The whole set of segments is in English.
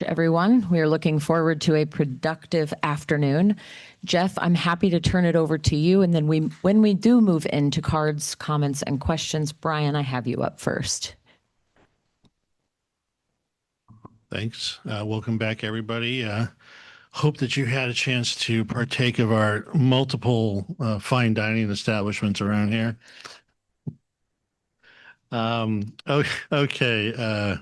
everyone. We are looking forward to a productive afternoon. Jeff, I'm happy to turn it over to you. And then when we do move into cards, comments, and questions, Brian, I have you up first. Thanks. Welcome back, everybody. Hope that you had a chance to partake of our multiple fine dining establishments around here. Okay.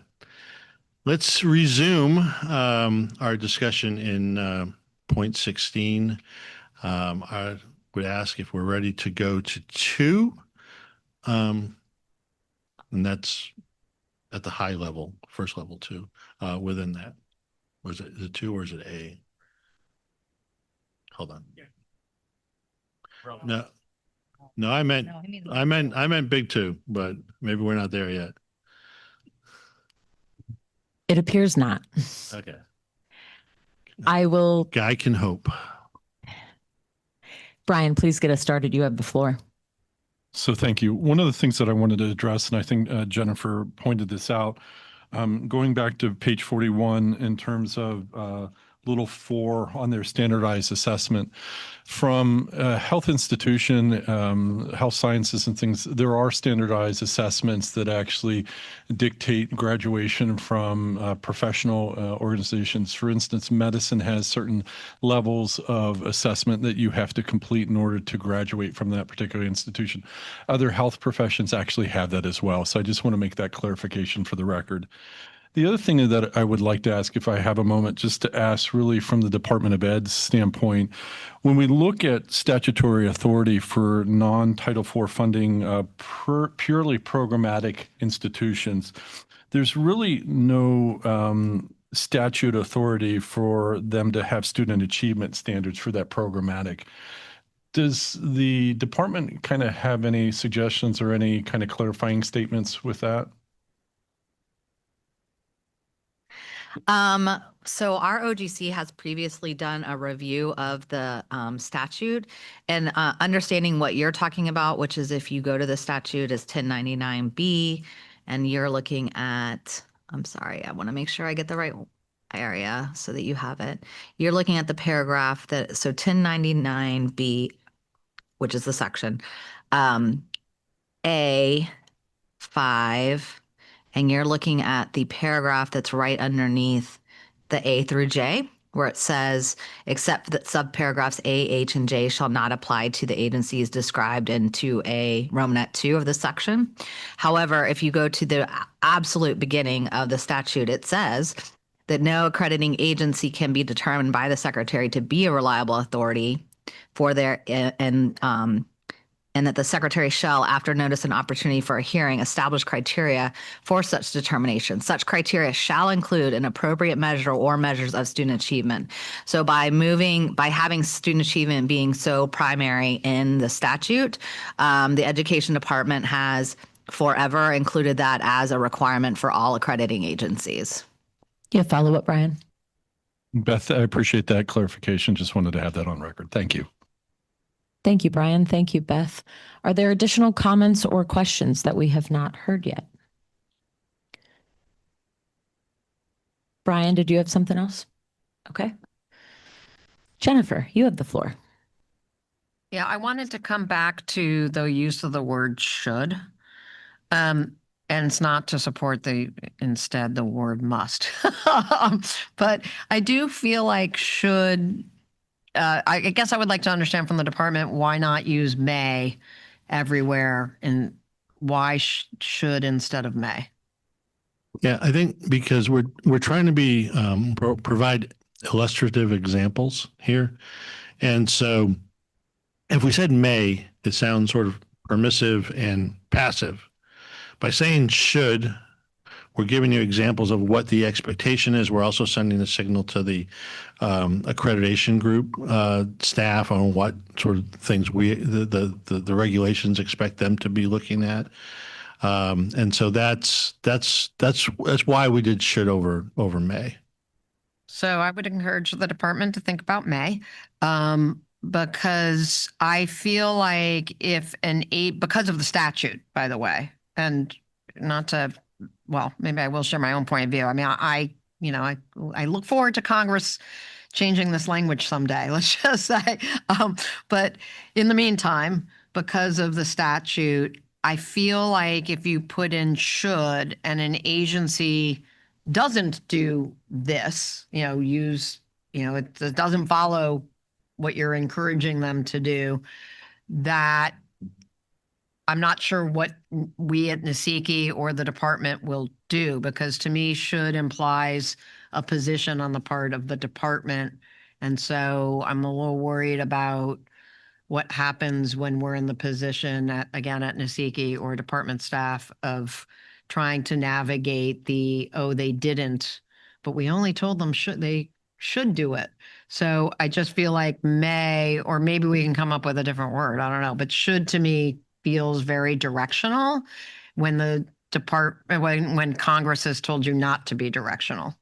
Let's resume our discussion in point 16. I would ask if we're ready to go to 2. And that's at the high level, first level 2, within that. Is it 2 or is it A? Hold on. Yeah. No, I meant big 2, but maybe we're not there yet. It appears not. Okay. I can hope. Brian, please get us started. You have the floor. So thank you. One of the things that I wanted to address, and I think Jennifer pointed this out, going back to page 41 in terms of little 4 on their standardized assessment. From a health institution, health sciences and things, there are standardized assessments that actually dictate graduation from professional organizations. For instance, medicine has certain levels of assessment that you have to complete in order to graduate from that particular institution. Other health professions actually have that as well. So I just want to make that clarification for the record. The other thing that I would like to ask, if I have a moment, just to ask really from the Department of Ed's standpoint, when we look at statutory authority for non-Title IV funding, purely programmatic institutions, there's really no statute authority for them to have student achievement standards for that programmatic. Does the department kind of have any suggestions or any kind of clarifying statements with that? So our OGC has previously done a review of the statute, and understanding what you're talking about, which is if you go to the statute is 1099B, and you're looking at, I'm sorry, I want to make sure I get the right area so that you have it. You're looking at the paragraph that, so 1099B, which is the section, A5, and you're looking at the paragraph that's right underneath the A through J, where it says, except that subparagraphs A, H, and J shall not apply to the agencies described in 2A Romanet 2 of the section. However, if you go to the absolute beginning of the statute, it says that no accrediting agency can be determined by the secretary to be a reliable authority for their, and that the secretary shall, after notice and opportunity for a hearing, establish criteria for such determination. Such criteria shall include an appropriate measure or measures of student achievement. So by having student achievement being so primary in the statute, the education department has forever included that as a requirement for all accrediting agencies. Yeah, follow up, Brian. Beth, I appreciate that clarification. Just wanted to have that on record. Thank you. Thank you, Brian. Thank you, Beth. Are there additional comments or questions that we have not heard yet? Brian, did you have something else? Okay. Jennifer, you have the floor. Yeah, I wanted to come back to the use of the word should. And it's not to support instead the word must. But I do feel like should, I guess I would like to understand from the department, why not use may everywhere, and why should instead of may? Yeah, I think because we're trying to be provide illustrative examples here. And so if we said may, it sounds sort of permissive and passive. By saying should, we're giving you examples of what the expectation is. We're also sending a signal to the accreditation group staff on what sort of things the regulations expect them to be looking at. And so that's why we did should over may. So I would encourage the department to think about may, because I feel like because of the statute, by the way, and not to, well, maybe I will share my own point of view. I mean, I I look forward to Congress changing this language someday, let's just say. But in the meantime, because of the statute, I feel like if you put in should and an agency doesn't do this, it doesn't follow what you're encouraging them to do, that I'm not sure what we at Nisiki or the department will do, because to me, should implies a position on the part of the department. And so I'm a little worried about what happens when we're in the position again, at Nisiki or department staff of trying to navigate they didn't, but we only told them they should do it. So I just feel like may, or maybe we can come up with a different word. I don't know, but should to me feels very directional when the department, when Congress has told you not to be directional.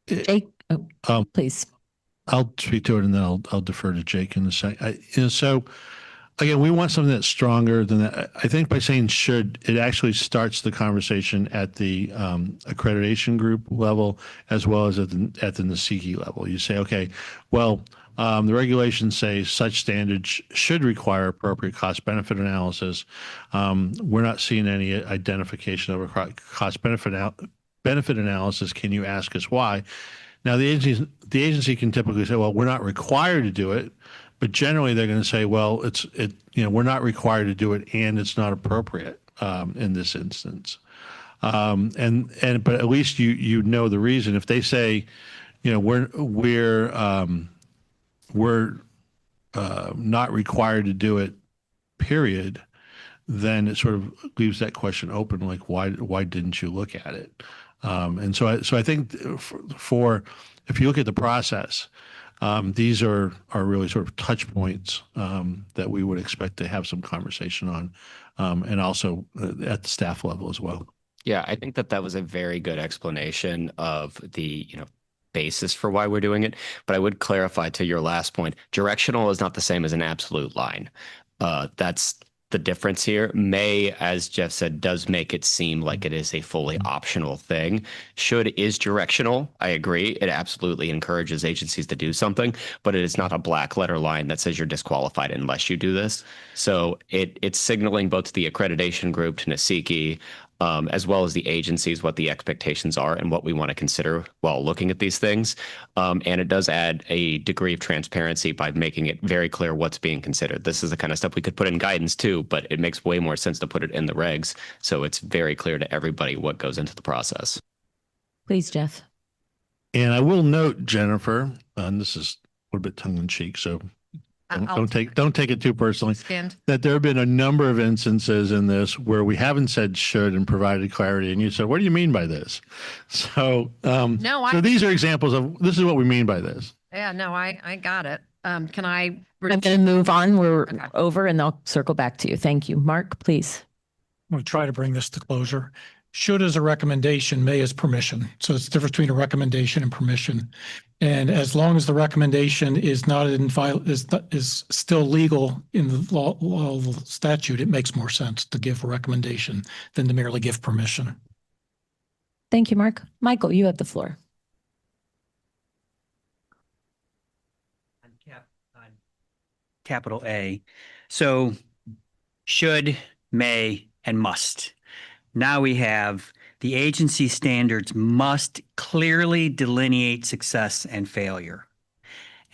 Jake, Um, please. I'll speak to it and then I'll defer to Jake in a second. So again, we want something that's stronger than that. I think by saying should, it actually starts the conversation at the accreditation group level as well as at the Nisiki level. You say, okay, well, the regulations say such standards should require appropriate cost benefit analysis. We're not seeing any identification of a cost benefit analysis. Can you ask us why? Now, the agency can typically say, well, we're not required to do it, but generally they're going to say, well, we're not required to do it and it's not appropriate in this instance. But at least you know the reason. If they say, we're not required to do it, period, then it sort of leaves that question open, like why didn't you look at it? And so I think for if you look at the process, these are really sort of touch points that we would expect to have some conversation on, and also at the staff level as well. Yeah, I think that was a very good explanation of the, basis for why we're doing it. But I would clarify to your last point, directional is not the same as an absolute line. That's the difference here. May, as Jeff said, does make it seem like it is a fully optional thing. Should is directional. I agree. It absolutely encourages agencies to do something, but it is not a black letter line that says you're disqualified unless you do this. So it's signaling both to the accreditation group, to Nisiki, as well as the agencies, what the expectations are and what we want to consider while looking at these things. And it does add a degree of transparency by making it very clear what's being considered. This is the kind of stuff we could put in guidance too, but it makes way more sense to put it in the regs. So it's very clear to everybody what goes into the process. Please, Jeff. And I will note, Jennifer, and this is a little bit tongue in cheek, so don't take it too personally, that there have been a number of instances in this where we haven't said should and provided clarity, and you said, what do you mean by this? So so these are examples of this is what we mean by this. Yeah, no, I got it. Can I? I'm going to move on. We're over and I'll circle back to you. Thank you. Mark, please. I'm going to try to bring this to closure. Should is a recommendation, may is permission. So it's the difference between a recommendation and permission. And as long as the recommendation is not is still legal in the law statute, it makes more sense to give a recommendation than to merely give permission. Thank you, Mark. Michael, you have the floor. Capital A. So should, may, and must. Now we have the agency standards must clearly delineate success and failure.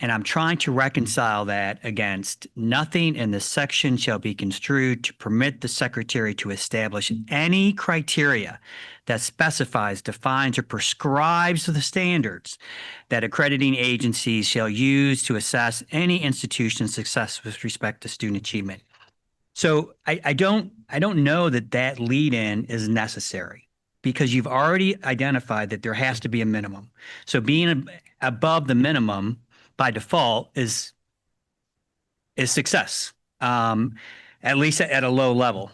And I'm trying to reconcile that against nothing in this section shall be construed to permit the secretary to establish any criteria that specifies, defines, or prescribes the standards that accrediting agencies shall use to assess any institution's success with respect to student achievement. So I don't know that lead-in is necessary because you've already identified that there has to be a minimum. So being above the minimum by default is success, at least at a low level.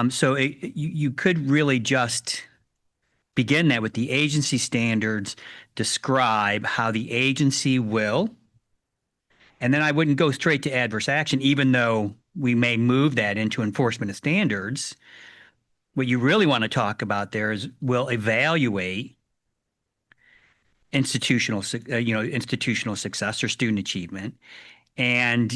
So you could really just begin that with the agency standards, describe how the agency will, and then I wouldn't go straight to adverse action, even though we may move that into enforcement of standards. What you really want to talk about there is will evaluate institutional success or student achievement, and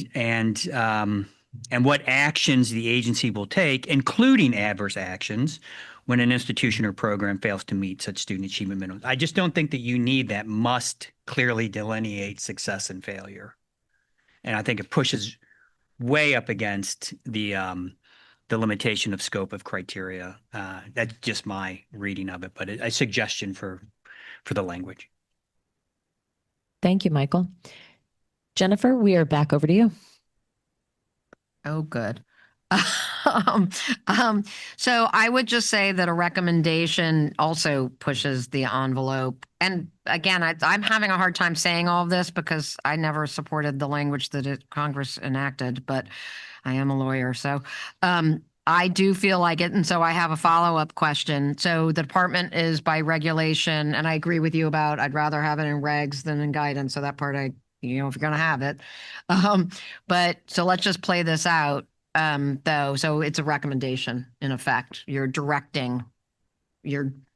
what actions the agency will take, including adverse actions, when an institution or program fails to meet such student achievement minimums. I just don't think that you need that must clearly delineate success and failure. And I think it pushes way up against the limitation of scope of criteria. That's just my reading of it, but a suggestion for the language. Thank you, Michael. Jennifer, we are back over to you. Oh, good. So I would just say that a recommendation also pushes the envelope. And again, I'm having a hard time saying all of this because I never supported the language that Congress enacted, but I am a lawyer. So I do feel like it. And so I have a follow-up question. So the department is by regulation, and I agree with you about I'd rather have it in regs than in guidance. So that part if you're going to have it. But so let's just play this out. Though, so it's a recommendation in effect. You're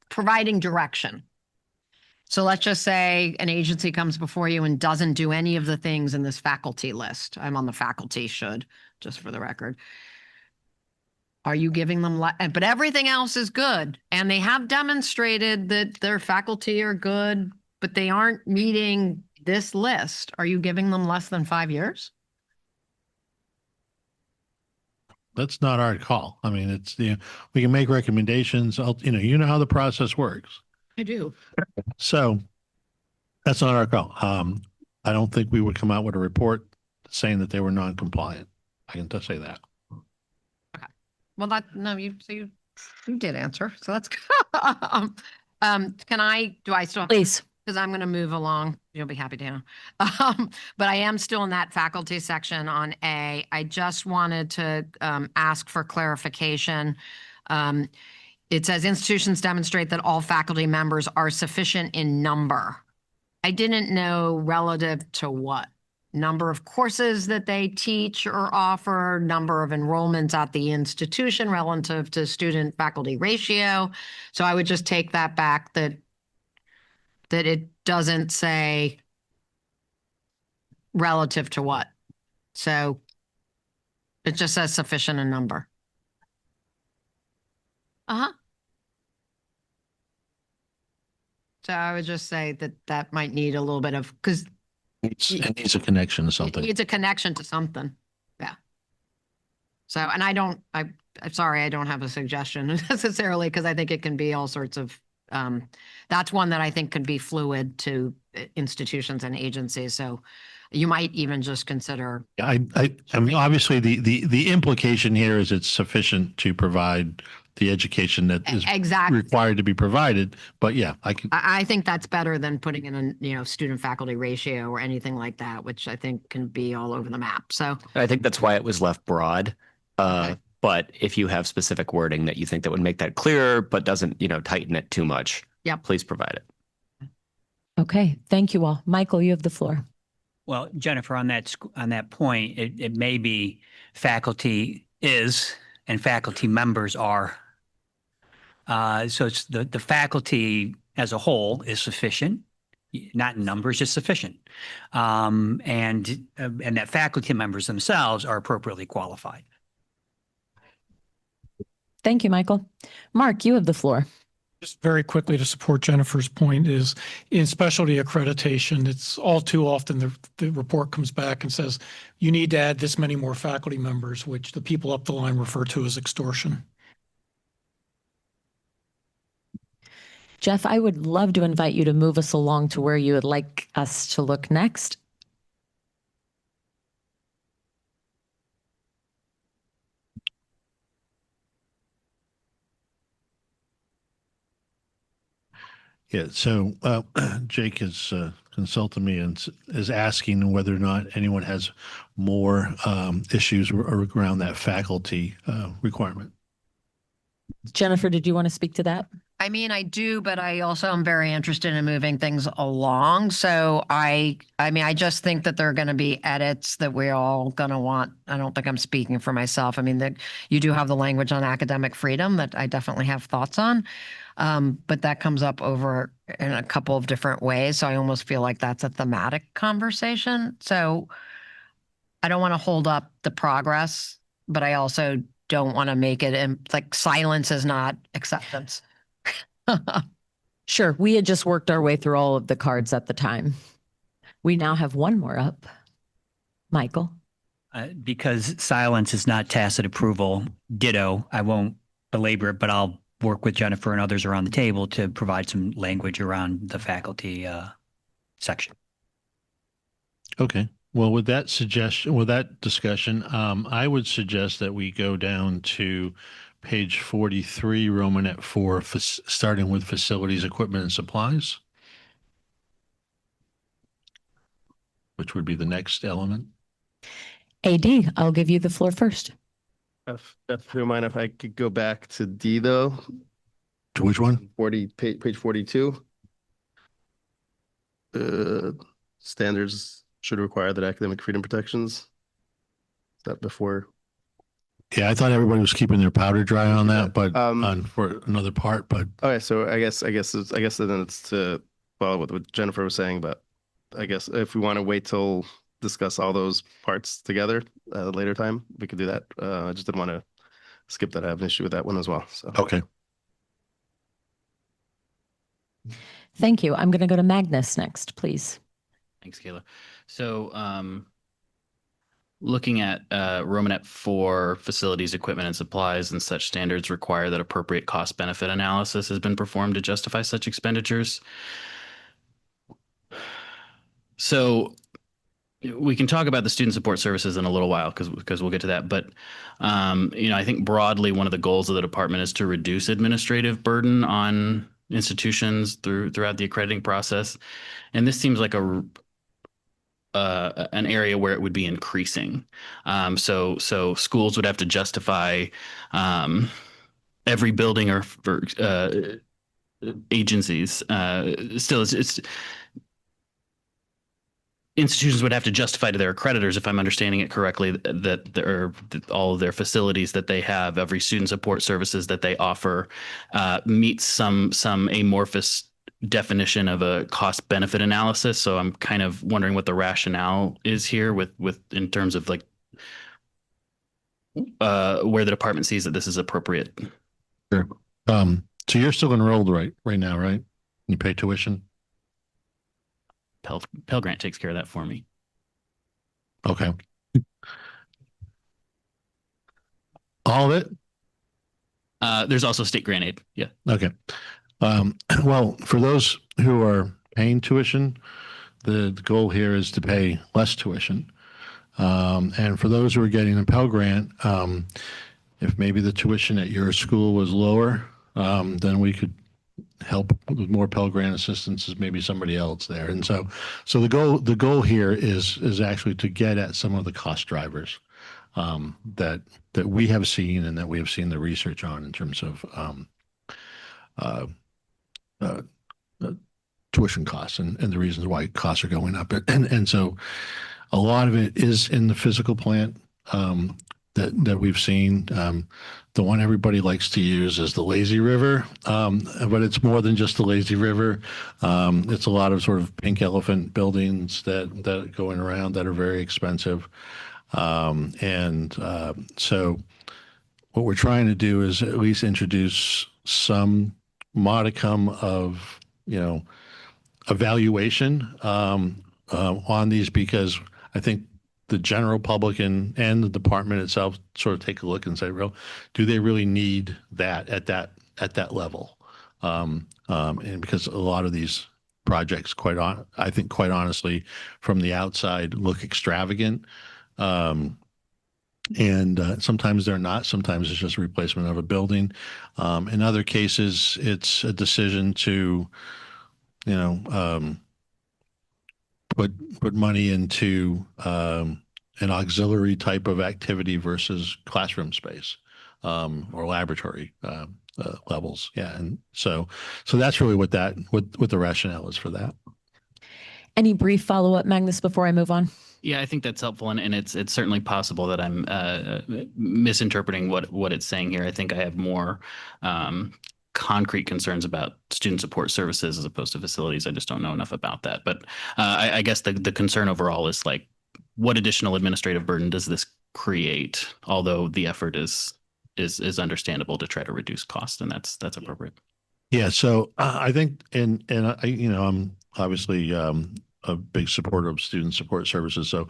providing direction. So let's just say an agency comes before you and doesn't do any of the things in this faculty list. I'm on the faculty should, just for the record. Are you giving them, but everything else is good. And they have demonstrated that their faculty are good, but they aren't meeting this list. Are you giving them less than 5 years? That's not our call. I mean, it's we can make recommendations. You know how the process works. I do. So that's not our call. I don't think we would come out with a report saying that they were non-compliant. I can just say that. Okay. Well, you did answer. So let's go. Do I still? Please. Because I'm going to move along. You'll be happy to. But I am still in that faculty section on A. I just wanted to ask for clarification. It says institutions demonstrate that all faculty members are sufficient in number. I didn't know relative to what? Number of courses that they teach or offer, number of enrollments at the institution relative to student faculty ratio. So I would just take that back that it doesn't say relative to what. So it just says sufficient in number. So I would just say that might need a little bit of, because It needs a connection to it something. needs a connection to something. Yeah. So, and I'm sorry, I don't have a suggestion necessarily, because I think it can be all sorts of, that's one that I think could be fluid to institutions and agencies. So you might even just consider. I mean, obviously the implication here is it's sufficient to provide the education that is Exactly. required to be provided. But yeah, I think that's better than putting in a student faculty ratio or anything like that, which I think can be all over the map. So I think that's why it was left broad. Okay. But if you have specific wording that you think that would make that clearer, but doesn't, tighten it too much, Yep. please provide it. Okay. Thank you all. Michael, you have the floor. Well, Jennifer, on that point, it may be faculty is and faculty members are. So it's the faculty as a whole is sufficient, not in numbers, just sufficient, and that faculty members themselves are appropriately qualified. Thank you, Michael. Mark, you have the floor. Just very quickly to support Jennifer's point is in specialty accreditation, it's all too often the report comes back and says, you need to add this many more faculty members, which the people up the line refer to as extortion. Jeff, I would love to invite you to move us along to where you would like us to look next. yeah. So Jake has consulted me and is asking whether or not anyone has more issues around that faculty requirement. Jennifer, did you want to speak to that? I mean, I do, but I also am very interested in moving things along. So I mean, I just think that there are going to be edits that we're all going to want. I don't think I'm speaking for myself. I mean, that you do have the language on academic freedom that I definitely have thoughts on. But that comes up over in a couple of different ways. So I almost feel like that's a thematic conversation. So I don't want to hold up the progress, but I also don't want to make it like silence is not acceptance. Sure. We had just worked our way through all of the cards at the time. We now have one more up. Michael. Because silence is not tacit approval, ditto, I won't belabor it, but I'll work with Jennifer and others around the table to provide some language around the faculty section. Okay. Well, with that suggestion, with that discussion, I would suggest that we go down to page 43, Romanet 4, starting with facilities, equipment, and supplies, which would be the next element. AD, I'll give you the floor first. If you don't mind if I could go back to D though, To which one? page 42. Standards should require that academic freedom protections. Is that before? Yeah, I thought everybody was keeping their powder dry on that, but on for another part. But Okay, so I guess then it's to follow what Jennifer was saying, but I guess if we want to wait till discuss all those parts together at a later time, we could do that. I just didn't want to skip that. I have an issue with that one as well. So okay. Thank you. I'm going to go to Magnus next, please. Thanks, Kayla. So looking at Romanet 4, facilities, equipment, and supplies and such standards require that appropriate cost-benefit analysis has been performed to justify such expenditures. So we can talk about the student support services in a little while because we'll get to that. But, I think broadly, one of the goals of the department is to reduce administrative burden on institutions throughout the accrediting process. And this seems like an area where it would be increasing. So schools would have to justify every building or agencies. Still, it's institutions would have to justify to their accreditors, if I'm understanding it correctly, that all of their facilities that they have, every student support services that they offer, meets some amorphous definition of a cost benefit analysis. So I'm kind of wondering what the rationale is here with in terms of like where the department sees that this is appropriate. Sure. So you're still enrolled right now, right? You pay tuition? Pell Grant takes care of that for me. Okay. All of it? There's also state grant aid. Yeah. Okay. Well, for those who are paying tuition, the goal here is to pay less tuition. And for those who are getting a Pell Grant, if maybe the tuition at your school was lower, then we could help with more Pell Grant assistance as maybe somebody else there. And so the goal here is actually to get at some of the cost drivers that we have seen and that we have seen the research on in terms of tuition costs and the reasons why costs are going up. And so a lot of it is in the physical plant that we've seen. The one everybody likes to use is the lazy river, but it's more than just the lazy river. It's a lot of sort of pink elephant buildings that are going around that are very expensive. So what we're trying to do is at least introduce some modicum of, evaluation on these, because I think the general public and the department itself sort of take a look and say, well, do they really need that at that level? And because a lot of these projects, I think quite honestly, from the outside look extravagant. And sometimes they're not. Sometimes it's just a replacement of a building. In other cases, it's a decision to, put money into an auxiliary type of activity versus classroom space or laboratory levels. Yeah, and so that's really what the rationale is for that. Any brief follow-up, Magnus, before I move on? Yeah, I think that's helpful, and it's certainly possible that I'm misinterpreting what it's saying here. I think I have more concrete concerns about student support services as opposed to facilities. I just don't know enough about that. But I guess the concern overall is like, what additional administrative burden does this create? Although the effort is understandable to try to reduce costs, and that's appropriate. Yeah, so I think, and I'm obviously a big supporter of student support services. So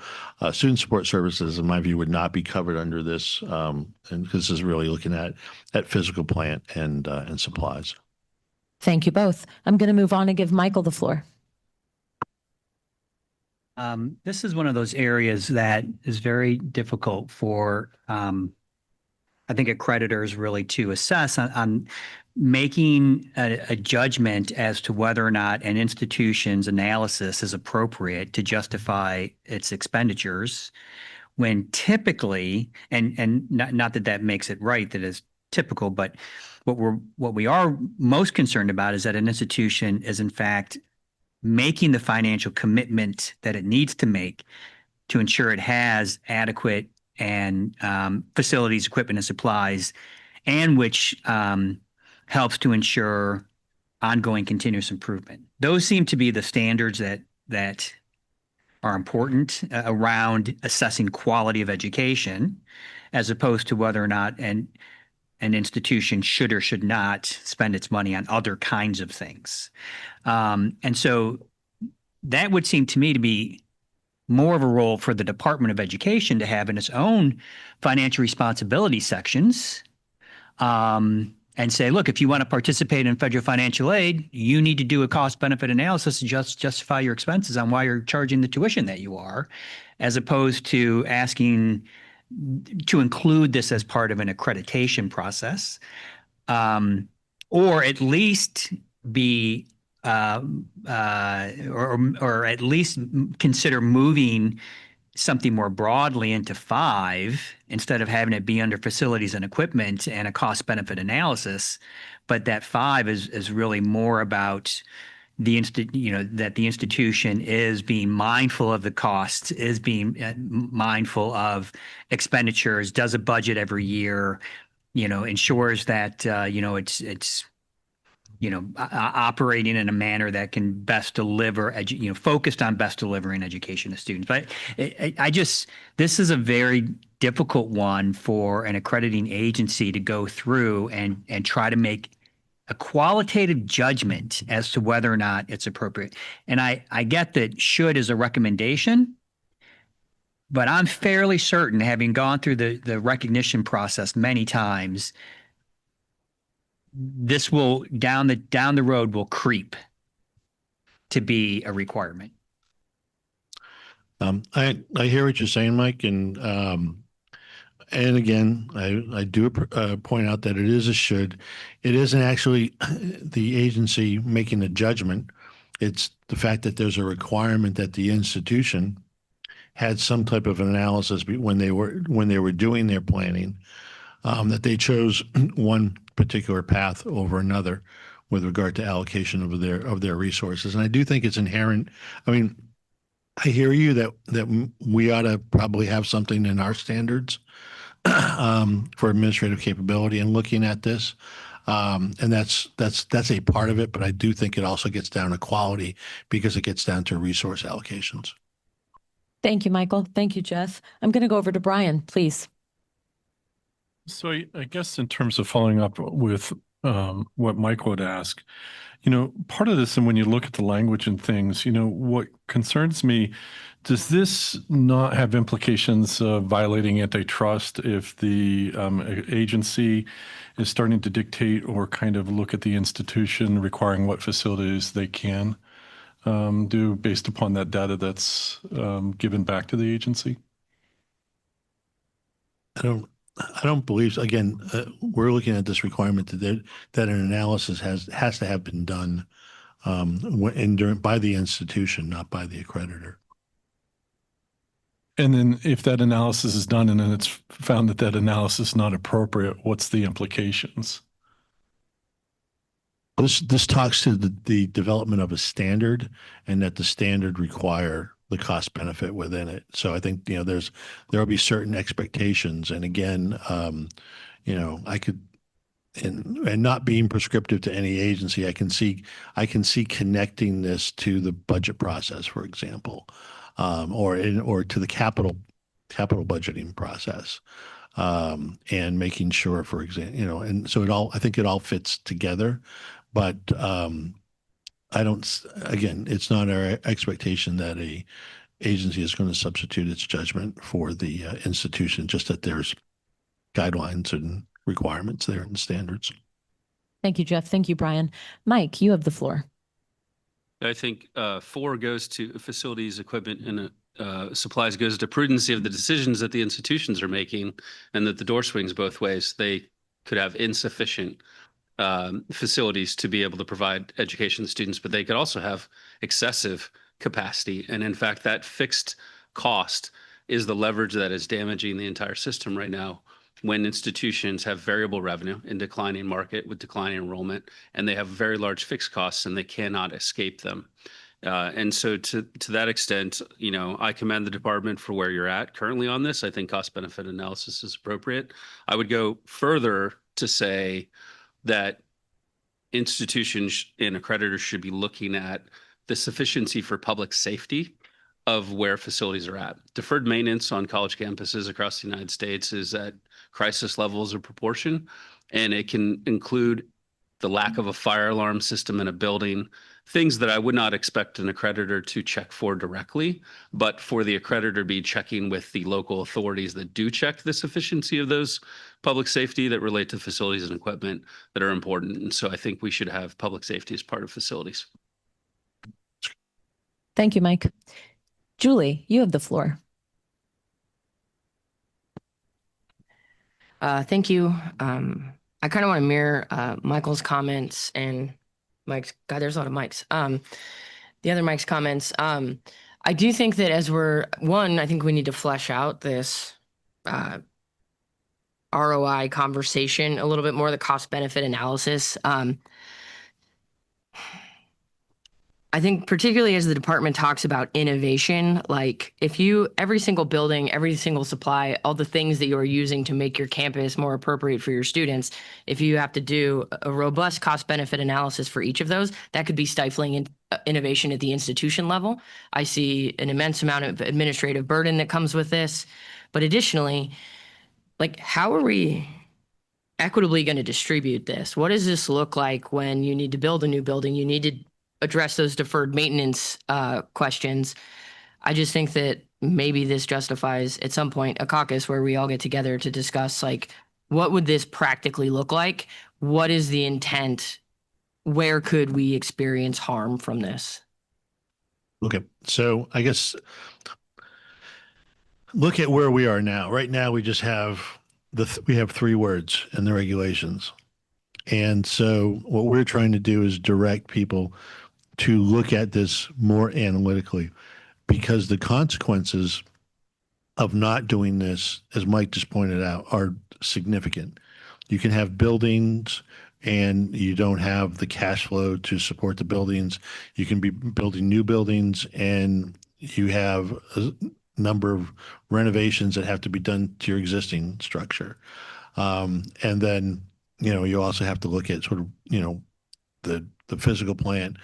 student support services, in my view, would not be covered under this, and this is really looking at physical plant and supplies. Thank you both. I'm going to move on and give Michael the floor. This is one of those areas that is very difficult for, I think, accreditors really to assess on making a judgment as to whether or not an institution's analysis is appropriate to justify its expenditures, when typically, and not that makes it right, that is typical, but what we are most concerned about is that an institution is in fact making the financial commitment that it needs to make to ensure it has adequate and facilities, equipment, and supplies, and which helps to ensure ongoing continuous improvement. Those seem to be the standards that are important around assessing quality of education, as opposed to whether or not an institution should or should not spend its money on other kinds of things. And so that would seem to me to be more of a role for the Department of Education to have in its own financial responsibility sections, and say, look, if you want to participate in federal financial aid, you need to do a cost-benefit analysis to justify your expenses on why you're charging the tuition that you are, as opposed to asking to include this as part of an accreditation process, or at least be or at least consider moving something more broadly into 5 instead of having it be under facilities and equipment and a cost benefit analysis. But that 5 is really more about that the institution is being mindful of the costs, is being mindful of expenditures, does a budget every year, ensures that it's operating in a manner that can best deliver, focused on best delivering education to students. But this is a very difficult one for an accrediting agency to go through and try to make a qualitative judgment as to whether or not it's appropriate. And I get that should is a recommendation, but I'm fairly certain, having gone through the recognition process many times, this will down the road will creep to be a requirement. I hear what you're saying, Mike, and again, I do point out that it is a should. It isn't actually the agency making a judgment. It's the fact that there's a requirement that the institution had some type of analysis when they were doing their planning, that they chose one particular path over another with regard to allocation of their resources. And I do think it's inherent. I mean, I hear you that we ought to probably have something in our standards for administrative capability and looking at this. And that's a part of it, but I do think it also gets down to quality because it gets down to resource allocations. Thank you, Michael. Thank you, Jeff. I'm going to go over to Brian, please. So I guess in terms of following up with what Mike would ask, part of this, and when you look at the language and things, what concerns me, does this not have implications of violating antitrust if the agency is starting to dictate or kind of look at the institution requiring what facilities they can do based upon that data that's given back to the agency? I don't believe so. Again, we're looking at this requirement that an analysis has to have been done by the institution, not by the accreditor. And then if that analysis is done and then it's found that analysis is not appropriate, what's the implications? This talks to the development of a standard, and that the standard require the cost benefit within it. So I think, there'll be certain expectations. And again, I could, and not being prescriptive to any agency, I can see connecting this to the budget process, for example, or to the capital budgeting process, and making sure, for example, and so I think it all fits together. But I don't, again, it's not our expectation that a agency is going to substitute its judgment for the institution, just that there's guidelines and requirements there and standards. Thank you, Jeff. Thank you, Brian. Mike, you have the floor. I think 4 goes to facilities, equipment, and supplies goes to prudency of the decisions that the institutions are making, and that the door swings both ways. They could have insufficient facilities to be able to provide education to students, but they could also have excessive capacity. And in fact, that fixed cost is the leverage that is damaging the entire system right now, when institutions have variable revenue in declining market with declining enrollment, and they have very large fixed costs and they cannot escape them. And so to that extent, I commend the department for where you're at currently on this. I think cost benefit analysis is appropriate. I would go further to say that institutions and accreditors should be looking at the sufficiency for public safety of where facilities are at. Deferred maintenance on college campuses across the United States is at crisis levels of proportion, and it can include the lack of a fire alarm system in a building, things that I would not expect an accreditor to check for directly, but for the accreditor be checking with the local authorities that do check the sufficiency of those public safety that relate to facilities and equipment that are important. And so I think we should have public safety as part of facilities. Thank you, Mike. Julie, you have the floor. Thank you. I kind of want to mirror Michael's comments and Mike's. God, there's a lot of Mikes. The other Mike's comments. I do think that I think we need to flesh out this ROI conversation a little bit more, the cost benefit analysis. I think particularly as the department talks about innovation, like every single building, every single supply, all the things that you are using to make your campus more appropriate for your students, if you have to do a robust cost benefit analysis for each of those, that could be stifling innovation at the institution level. I see an immense amount of administrative burden that comes with this. But additionally, how are we equitably going to distribute this? What does this look like when you need to build a new building? You need to address those deferred maintenance questions. I just think that maybe this justifies at some point a caucus where we all get together to discuss what would this practically look like? What is the intent? Where could we experience harm from this? Okay, so I guess look at where we are now. Right now, we just have we have 3 words in the regulations. And so what we're trying to do is direct people to look at this more analytically, because the consequences of not doing this, as Mike just pointed out, are significant. You can have buildings and you don't have the cash flow to support the buildings. You can be building new buildings and you have a number of renovations that have to be done to your existing structure. And then, you also have to look at sort of, the physical plant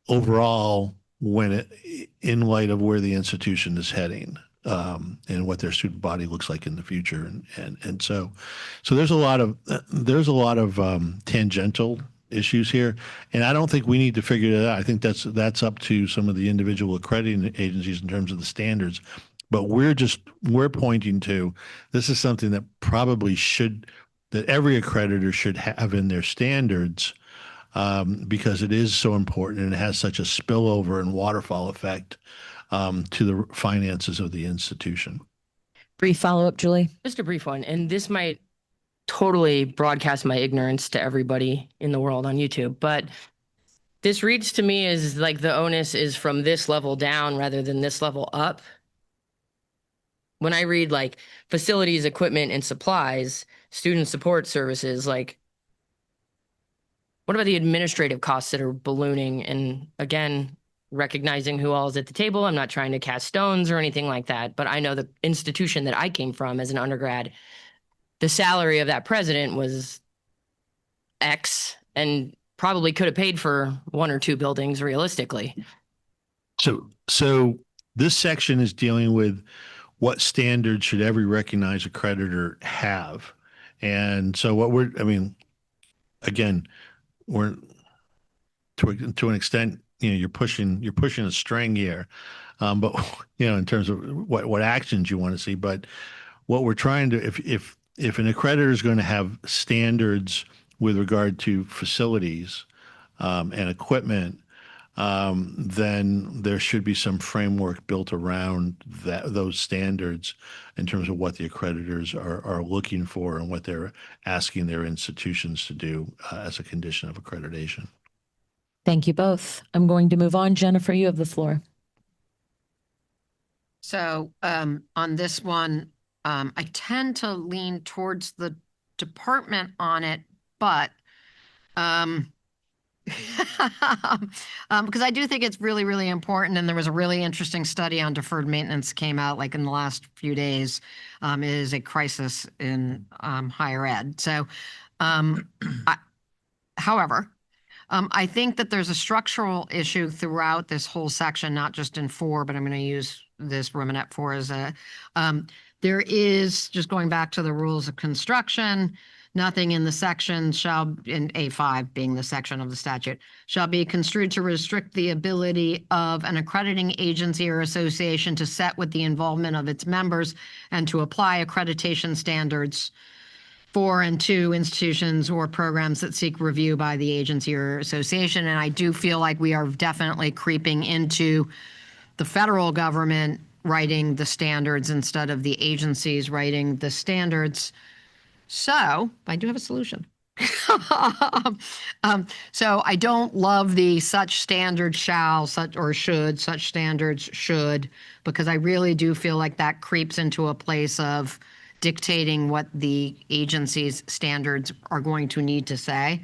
overall in light of where the institution is heading, and what their student body looks like in the future. And so there's a lot of tangential issues here. And I don't think we need to figure it out. I think that's up to some of the individual accrediting agencies in terms of the standards. But we're pointing to, this is something that that every accreditor should have in their standards, because it is so important and it has such a spillover and waterfall effect to the finances of the institution. Brief follow-up, Julie. Just a brief one. And this might totally broadcast my ignorance to everybody in the world on YouTube, but this reads to me as the onus is from this level down rather than this level up. When I read facilities, equipment, and supplies, student support services, what about the administrative costs that are ballooning? And again, recognizing who all is at the table. I'm not trying to cast stones or anything like that, but I know the institution that I came from as an undergrad, the salary of that president was X and probably could have paid for 1 or 2 buildings realistically. So this section is dealing with what standards should every recognized accreditor have. And so again, we're to an extent, you're pushing a string here, but in terms of what actions you want to see. But what we're trying to, if an accreditor is going to have standards with regard to facilities and equipment, then there should be some framework built around those standards in terms of what the accreditors are looking for and what they're asking their institutions to do as a condition of accreditation. Thank you both. I'm going to move on. Jennifer, you have the floor. So on this one, I tend to lean towards the department on it, but because I do think it's really, really important. And there was a really interesting study on deferred maintenance came out like in the last few days. It is a crisis in higher ed. So, however, I think that there's a structural issue throughout this whole section, not just in 4, but I'm going to use this Romanet 4 as a, there is, just going back to the rules of construction, nothing in the section shall, in A5 being the section of the statute, shall be construed to restrict the ability of an accrediting agency or association to set with the involvement of its members and to apply accreditation standards for and to institutions or programs that seek review by the agency or association. And I do feel like we are definitely creeping into the federal government writing the standards instead of the agencies writing the standards. So I do have a solution. So I don't love the such standards shall, such or should, such standards should, because I really do feel like that creeps into a place of dictating what the agency's standards are going to need to say.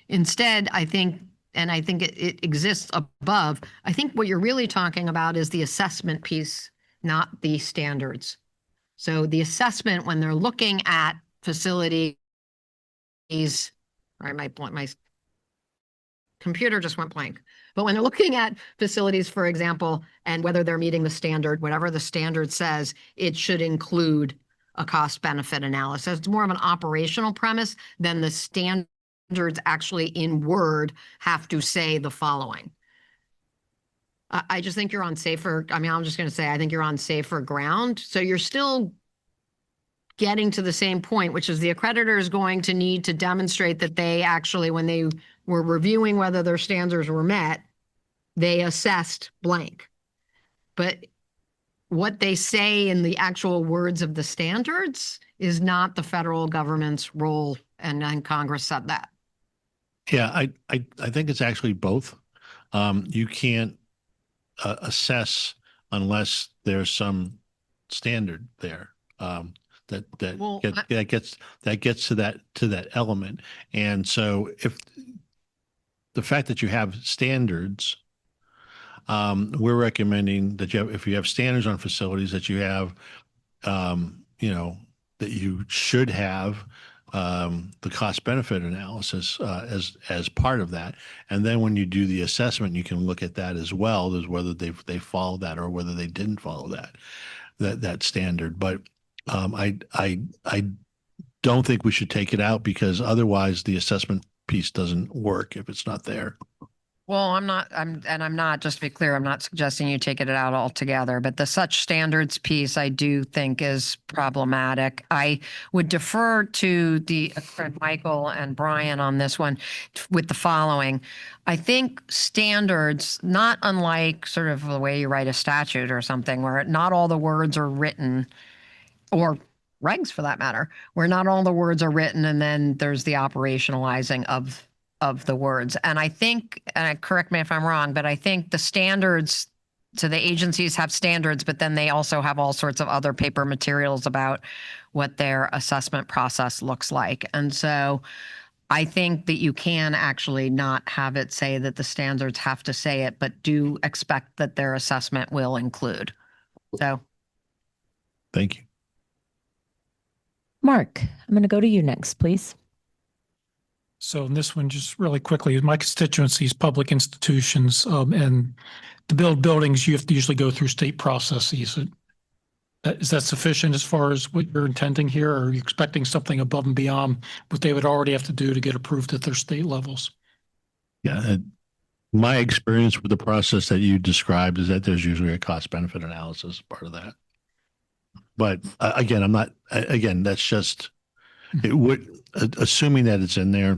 Instead, I think, and I think it exists above, I think what you're really talking about is the assessment piece, not the standards. So the assessment, when they're looking at facilities, or my computer just went blank. But when they're looking at facilities, for example, and whether they're meeting the standard, whatever the standard says, it should include a cost benefit analysis. It's more of an operational premise than the standards actually in Word have to say the following. I just think you're on safer, I'm just going to say, I think you're on safer ground. So you're still getting to the same point, which is the accreditor is going to need to demonstrate that they actually, when they were reviewing whether their standards were met, they assessed blank. But what they say in the actual words of the standards is not the federal government's role, and Congress said that. Yeah, I think it's actually both. You can't assess unless there's some standard there that gets to that element. And so if the fact that you have standards, we're recommending that if you have standards on facilities, that you have, that you should have the cost benefit analysis as part of that. And then when you do the assessment, you can look at that as well as whether they follow that or whether they didn't follow that standard. But I don't think we should take it out, because otherwise the assessment piece doesn't work if it's not there. Well, I'm not, just to be clear, I'm not suggesting you take it out altogether, but the such standards piece I do think is problematic. I would defer to Michael and Brian on this one with the following. I think standards, not unlike sort of the way you write a statute or something, where not all the words are written, or regs for that matter, where not all the words are written and then there's the operationalizing of the words. And I think, and correct me if I'm wrong, but I think the standards, so the agencies have standards, but then they also have all sorts of other paper materials about what their assessment process looks like. And so I think that you can actually not have it say that the standards have to say it, but do expect that their assessment will include. So, Thank you. Mark, I'm going to go to you next, please. So in this one, just really quickly, my constituency is public institutions, and to build buildings, you have to usually go through state processes. Is that sufficient as far as what you're intending here? Or are you expecting something above and beyond what they would already have to do to get approved at their state levels? Yeah. My experience with the process that you described is that there's usually a cost benefit analysis as part of that. But again, that's just, it would, assuming that it's in there,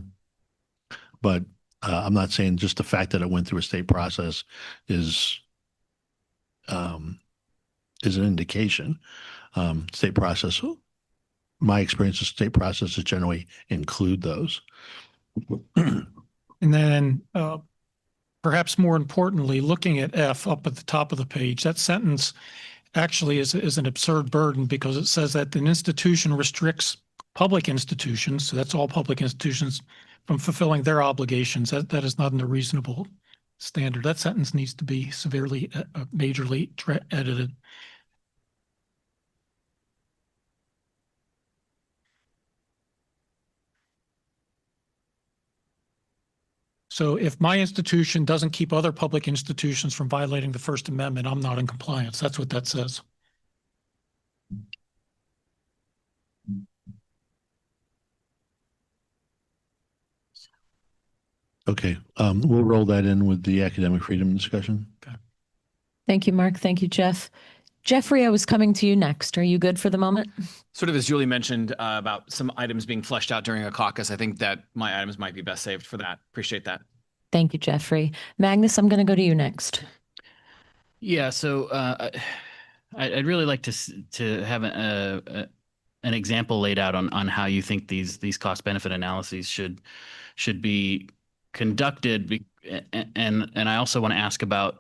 but I'm not saying just the fact that it went through a state process is an indication. State process, my experience with state processes generally include those. And then perhaps more importantly, looking at F up at the top of the page, that sentence actually is an absurd burden because it says that an institution restricts public institutions, so that's all public institutions, from fulfilling their obligations. That is not a reasonable standard. That sentence needs to be severely, majorly edited. So if my institution doesn't keep other public institutions from violating the First Amendment, I'm not in compliance. That's what that says. Okay. We'll roll that in with the academic freedom discussion. Okay. Thank you, Mark. Thank you, Jeff. Jeffrey, I was coming to you next. Are you good for the moment? Sort of as Julie mentioned about some items being fleshed out during a caucus, I think that my items might be best saved for that. Appreciate that. Thank you, Jeffrey. Magnus, I'm going to go to you next. Yeah, so I'd really like to have an example laid out on how you think these cost benefit analyses should be conducted, and I also want to ask about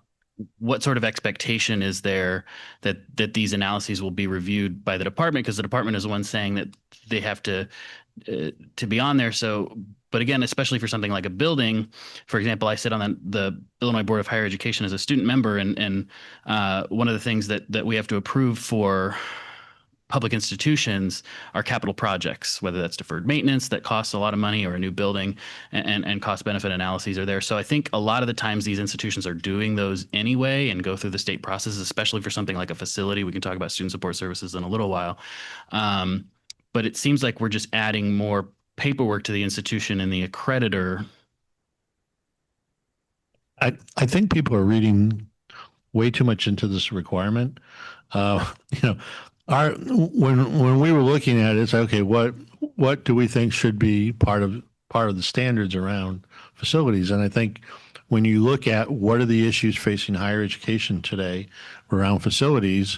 what sort of expectation is there that these analyses will be reviewed by the department, because the department is the one saying that they have to be on there. So, but again, especially for something like a building, for example, I sit on the Illinois Board of Higher Education as a student member, and one of the things that we have to approve for public institutions are capital projects, whether that's deferred maintenance that costs a lot of money or a new building, and cost benefit analyses are there. So I think a lot of the times these institutions are doing those anyway and go through the state process, especially for something like a facility. We can talk about student support services in a little while. But it seems like we're just adding more paperwork to the institution and the accreditor. I think people are reading way too much into this requirement. When we were looking at it, it's okay, what do we think should be part of the standards around facilities? And I think when you look at what are the issues facing higher education today around facilities,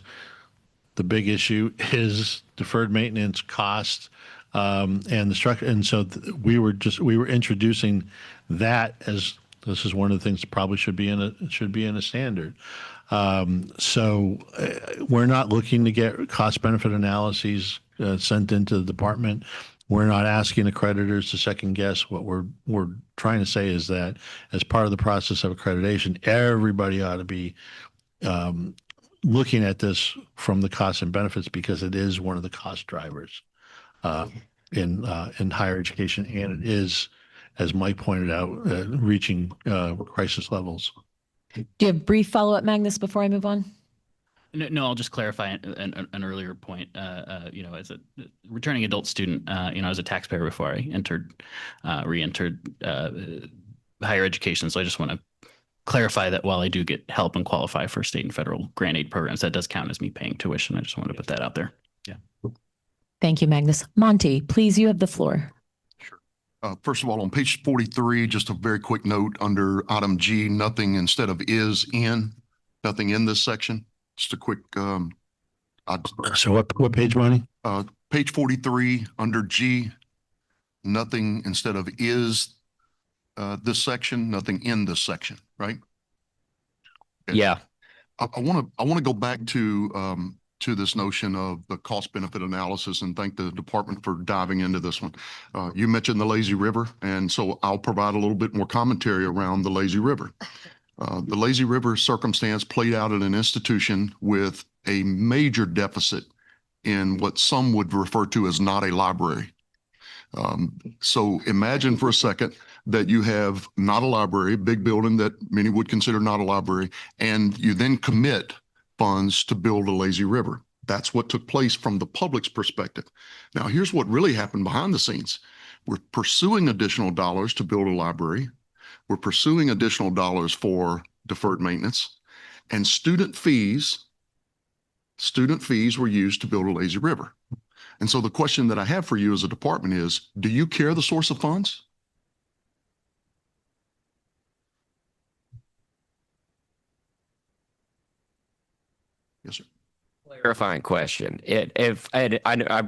the big issue is deferred maintenance costs, and the structure. And so we were introducing that as this is one of the things that probably should be in a standard. So we're not looking to get cost benefit analyses sent into the department. We're not asking accreditors to second guess. What we're trying to say is that as part of the process of accreditation, everybody ought to be looking at this from the costs and benefits, because it is one of the cost drivers in higher education, and it is, as Mike pointed out, reaching crisis levels. Do you have a brief follow-up, Magnus, before I move on? No, I'll just clarify an earlier point. As a returning adult student, I was a taxpayer before I re-entered higher education. So I just want to clarify that while I do get help and qualify for state and federal grant aid programs, that does count as me paying tuition. I just wanted to put that out there. Yeah. Thank you, Magnus. Monty, please, you have the floor. First of all, on page 43, just a very quick note under item G, nothing instead of is in, nothing in this section. Just a quick. So what page, Monty? Page 43 under G, nothing instead of is this section, nothing in this section, right? Okay. Yeah. I want to go back to to this notion of the cost benefit analysis and thank the department for diving into this one. You mentioned the lazy river, and so I'll provide a little bit more commentary around the lazy river. The lazy river circumstance played out at an institution with a major deficit in what some would refer to as not a library. So imagine for a second that you have not a library, big building that many would consider not a library, and you then commit funds to build a lazy river. That's what took place from the public's perspective. Now, here's what really happened behind the scenes. We're pursuing additional dollars to build a library. We're pursuing additional dollars for deferred maintenance, and student fees were used to build a lazy river. And so the question that I have for you as a department is, do you care the source of funds? Yes, sir. Clarifying question. I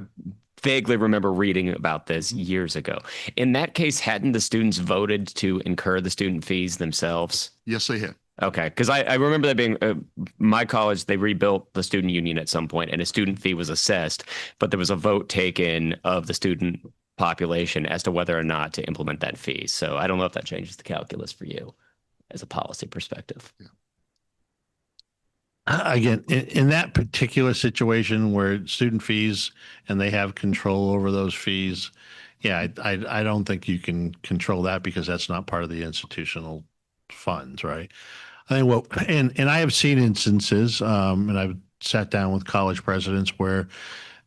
vaguely remember reading about this years ago. In that case, hadn't the students voted to incur the student fees themselves? Yes, they had. Okay, because I remember that being my college, they rebuilt the student union at some point and a student fee was assessed, but there was a vote taken of the student population as to whether or not to implement that fee. So I don't know if that changes the calculus for you as a policy perspective. Yeah. Again, in that particular situation where student fees and they have control over those fees, yeah, I don't think you can control that because that's not part of the institutional funds, right? I think and I have seen instances, and I've sat down with college presidents where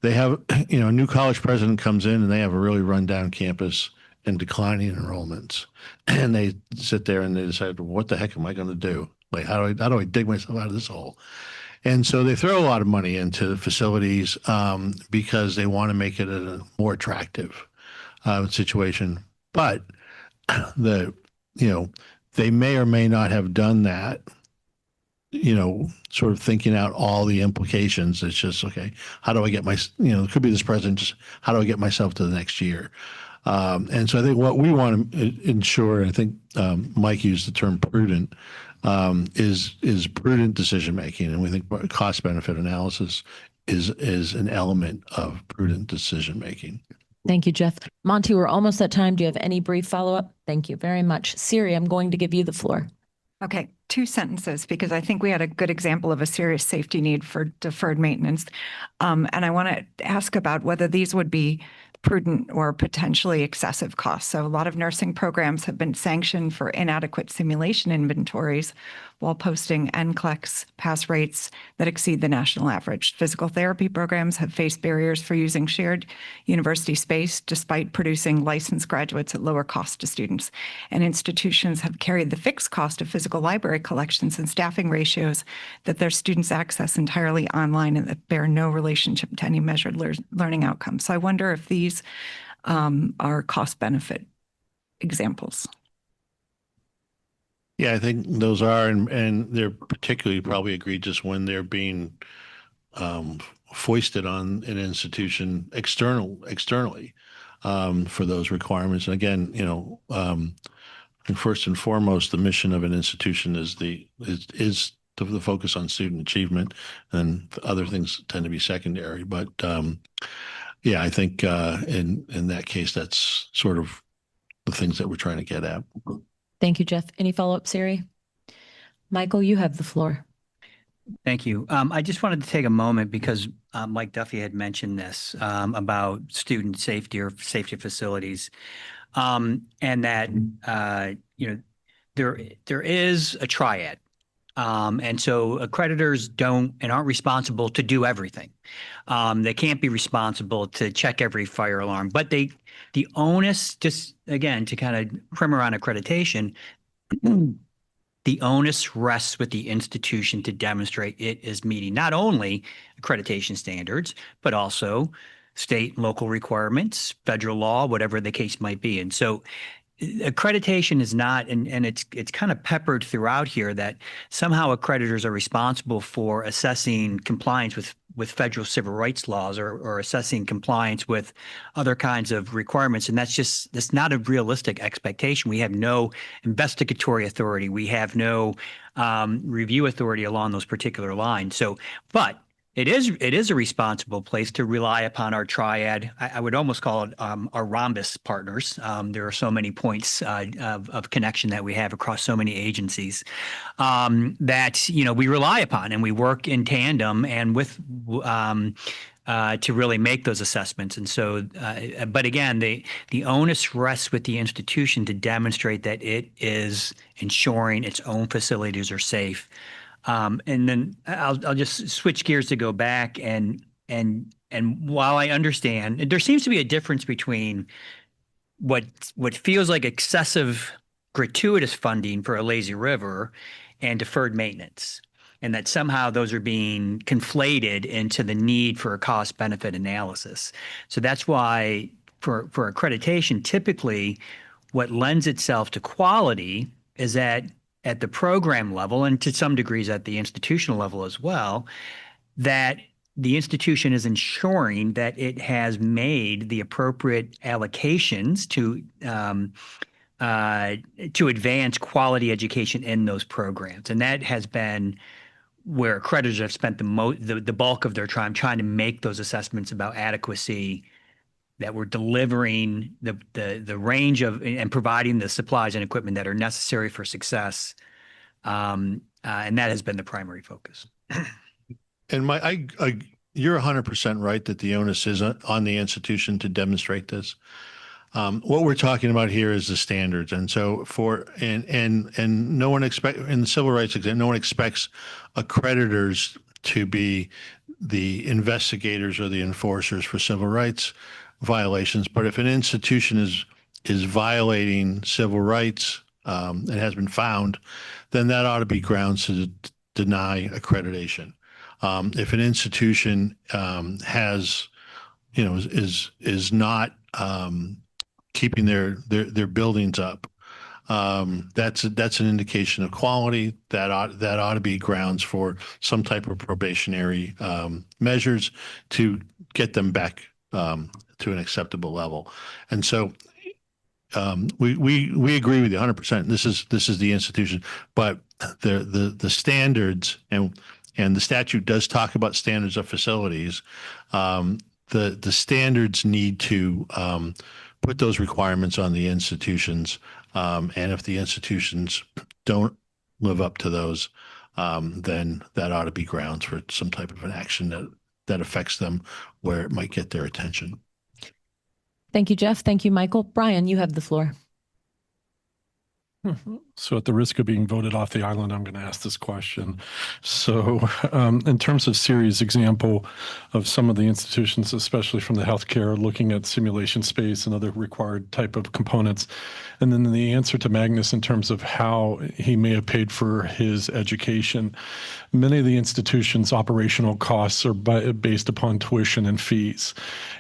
they have, a new college president comes in and they have a really rundown campus and declining enrollments, and they sit there and they decide, what the heck am I going to do? Like, how do I dig myself out of this hole? And so they throw a lot of money into facilities because they want to make it a more attractive situation. But they may or may not have done that, sort of thinking out all the implications. It's just, okay, how do I get it could be this president, just how do I get myself to the next year? And so I think what we want to ensure, and I think Mike used the term prudent, is prudent decision making, and we think cost benefit analysis is an element of prudent decision making. Thank you, Jeff. Monty, we're almost at time. Do you have any brief follow-up? Thank you very much. Siri, I'm going to give you the floor. Okay, 2 sentences, because I think we had a good example of a serious safety need for deferred maintenance. And I want to ask about whether these would be prudent or potentially excessive costs. So a lot of nursing programs have been sanctioned for inadequate simulation inventories while posting NCLEX pass rates that exceed the national average. Physical therapy programs have faced barriers for using shared university space despite producing licensed graduates at lower cost to students. And institutions have carried the fixed cost of physical library collections and staffing ratios that their students access entirely online and that bear no relationship to any measured learning outcomes. So I wonder if these are cost benefit examples. Yeah, I think those are, and they're particularly probably egregious when they're being foisted on an institution externally for those requirements. And again, first and foremost, the mission of an institution is the focus on student achievement, and other things tend to be secondary. But yeah, I think in that case, that's sort of the things that we're trying to get at. Thank you, Jeff. Any follow-up, Siri? Michael, you have the floor. Thank you. I just wanted to take a moment because Mike Duffy had mentioned this about student safety or safety facilities, and that there is a triad, and so accreditors don't and aren't responsible to do everything. They can't be responsible to check every fire alarm, but the onus, just again to kind of primer on accreditation. The onus rests with the institution to demonstrate it is meeting not only accreditation standards, but also state and local requirements, federal law, whatever the case might be. And so accreditation is not, and it's kind of peppered throughout here that somehow accreditors are responsible for assessing compliance with federal civil rights laws or assessing compliance with other kinds of requirements. And that's not a realistic expectation. We have no investigatory authority. We have no review authority along those particular lines. So, but It is a responsible place to rely upon our triad. I would almost call it our rhombus partners. There are so many points of connection that we have across so many agencies that we rely upon, and we work in tandem and with to really make those assessments. And so, but again, the onus rests with the institution to demonstrate that it is ensuring its own facilities are safe. And then I'll just switch gears to go back and while I understand, there seems to be a difference between what feels like excessive gratuitous funding for a lazy river and deferred maintenance, and that somehow those are being conflated into the need for a cost benefit analysis. So that's why for accreditation, typically what lends itself to quality is that at the program level, and to some degrees at the institutional level as well, that the institution is ensuring that it has made the appropriate allocations to advance quality education in those programs. And that has been where accreditors have spent the bulk of their time trying to make those assessments about adequacy, that we're delivering the range of and providing the supplies and equipment that are necessary for success. And that has been the primary focus. And you're 100% right that the onus is on the institution to demonstrate this. What we're talking about here is the standards. And so and no one in the civil rights exam, no one expects accreditors to be the investigators or the enforcers for civil rights violations. But if an institution is violating civil rights, and has been found, then that ought to be grounds to deny accreditation. If an institution has, is not keeping their buildings up, that's an indication of quality that ought to be grounds for some type of probationary measures to get them back to an acceptable level. And so we agree with you 100%. This is the institution, but the standards and the statute does talk about standards of facilities. The standards need to put those requirements on the institutions, and if the institutions don't live up to those, then that ought to be grounds for some type of an action that affects them where it might get their attention. Thank you, Jeff. Thank you, Michael. Brian, you have the floor. So at the risk of being voted off the island, I'm going to ask this question. So in terms of series example of some of the institutions, especially from the healthcare, looking at simulation space and other required type of components, and then the answer to Magnus in terms of how he may have paid for his education, many of the institutions' operational costs are based upon tuition and fees.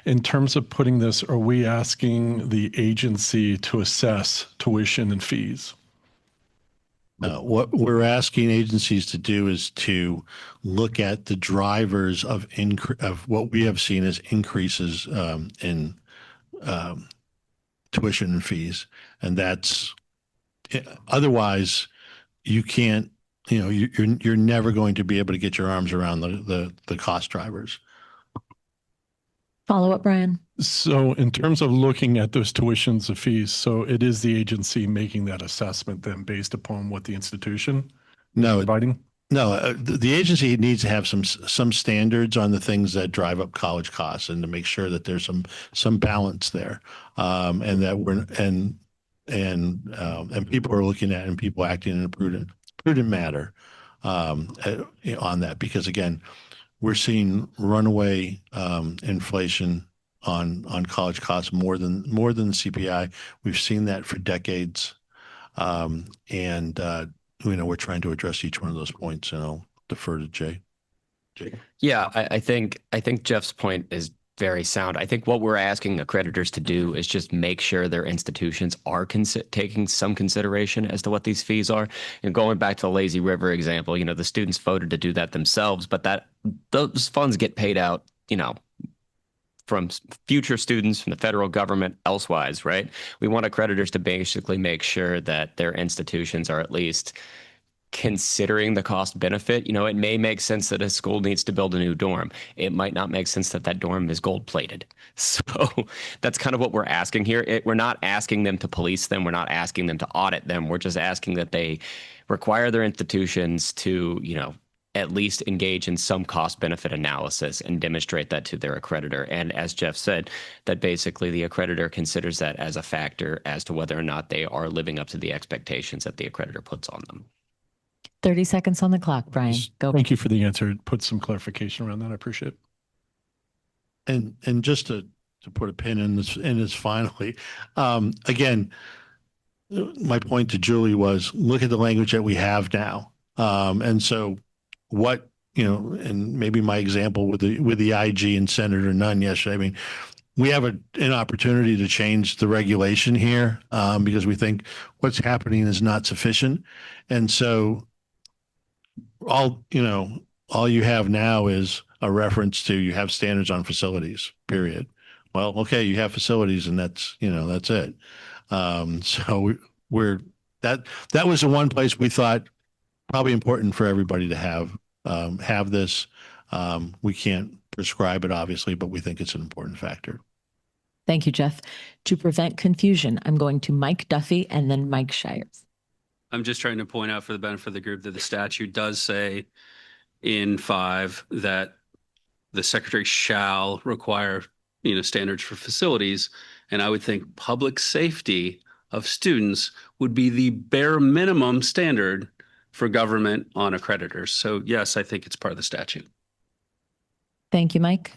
In terms of putting this, are we asking the agency to assess tuition and fees? What we're asking agencies to do is to look at the drivers of what we have seen as increases in tuition and fees, and that's otherwise you can't. You're never going to be able to get your arms around the cost drivers. Follow up, Brian. So in terms of looking at those tuitions and fees, so it is the agency making that assessment then based upon what the institution is providing? No, the agency needs to have some standards on the things that drive up college costs, and to make sure that there's some balance there, and that and people are looking at and people acting in a prudent manner on that, because again, we're seeing runaway inflation on college costs more than the CPI. We've seen that for decades, and we're trying to address each one of those points. And I'll defer to Jay. Yeah, I think Jeff's point is very sound. I think what we're asking accreditors to do is just make sure their institutions are taking some consideration as to what these fees are. And going back to the Lazy River example, the students voted to do that themselves, but those funds get paid out, from future students, from the federal government, elsewise, right? We want accreditors to basically make sure that their institutions are at least considering the cost benefit, it may make sense that a school needs to build a new dorm. It might not make sense that that dorm is gold plated. So that's kind of what we're asking here. We're not asking them to police them. We're not asking them to audit them. We're just asking that they require their institutions to, at least engage in some cost benefit analysis and demonstrate that to their accreditor. And as Jeff said, that basically the accreditor considers that as a factor as to whether or not they are living up to the expectations that the accreditor puts on them. 30 seconds on the clock, Brian. Go. Thank you for the answer. Put some clarification around that. I appreciate it. And just to put a pin in this finally, again, my point to Julie was look at the language that we have now. And so what, and maybe my example with the IG and Senator Nunn yesterday, I mean, we have an opportunity to change the regulation here because we think what's happening is not sufficient. And so all you have now is a reference to you have standards on facilities, period. Well, okay, you have facilities and that's it. So that was the one place we thought probably important for everybody to have this. We can't prescribe it obviously, but we think it's an important factor. Thank you, Jeff. To prevent confusion, I'm going to Mike Duffy and then Mike Shires. I'm just trying to point out for the benefit of the group that the statute does say in 5 that the secretary shall require, standards for facilities. And I would think public safety of students would be the bare minimum standard for government on accreditors. So yes, I think it's part of the statute. Thank you, Mike.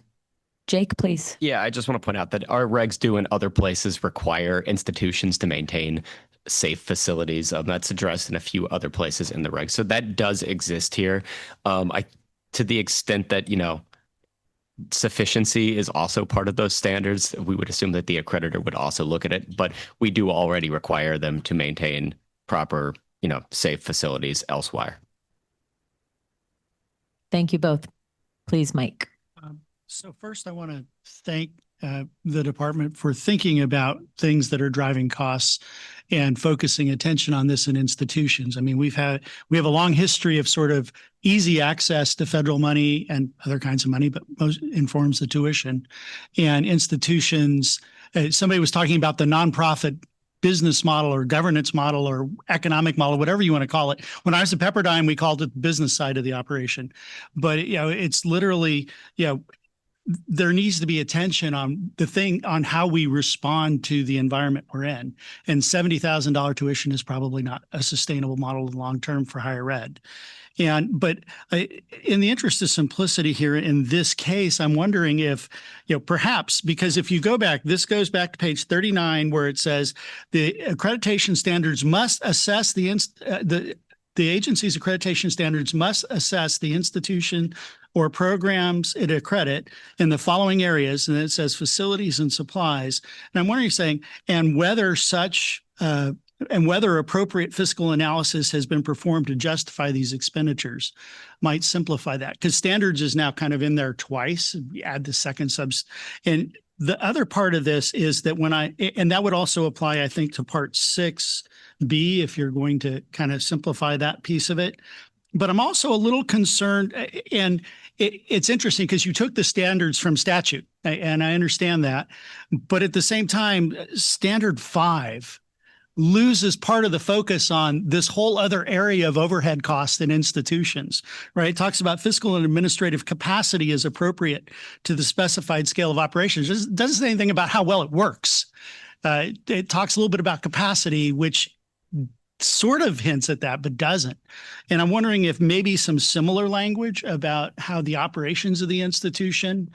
Jake, please. Yeah, I just want to point out that our regs do in other places require institutions to maintain safe facilities. That's addressed in a few other places in the regs. So that does exist here. To the extent that, sufficiency is also part of those standards, we would assume that the accreditor would also look at it, but we do already require them to maintain proper, safe facilities elsewhere. Thank you both. Please, Mike. So first, I want to thank the department for thinking about things that are driving costs and focusing attention on this in institutions. I mean, we have a long history of sort of easy access to federal money and other kinds of money, but most informs the tuition. And institutions, somebody was talking about the nonprofit business model or governance model or economic model, whatever you want to call it. When I was at Pepperdine, we called it the business side of the operation. But, it's literally, there needs to be attention on how we respond to the environment we're in. And $70,000 tuition is probably not a sustainable model long term for higher ed. But in the interest of simplicity here, in this case, I'm wondering if, perhaps, because if you go back, this goes back to page 39, where it says the accreditation standards must assess the agency's accreditation standards must assess the institution or programs it accredit in the following areas, and it says facilities and supplies. And I'm wondering, saying, and whether appropriate fiscal analysis has been performed to justify these expenditures might simplify that, because standards is now kind of in there twice. We add the second subs. And the other part of this is that and that would also apply, I think, to part 6B, if you're going to kind of simplify that piece of it. But I'm also a little concerned, and it's interesting because you took the standards from statute, and I understand that. But at the same time, Standard 5 loses part of the focus on this whole other area of overhead costs in institutions, right? It talks about fiscal and administrative capacity as appropriate to the specified scale of operations. It doesn't say anything about how well it works. It talks a little bit about capacity, which sort of hints at that, but doesn't. And I'm wondering if maybe some similar language about how the operations of the institution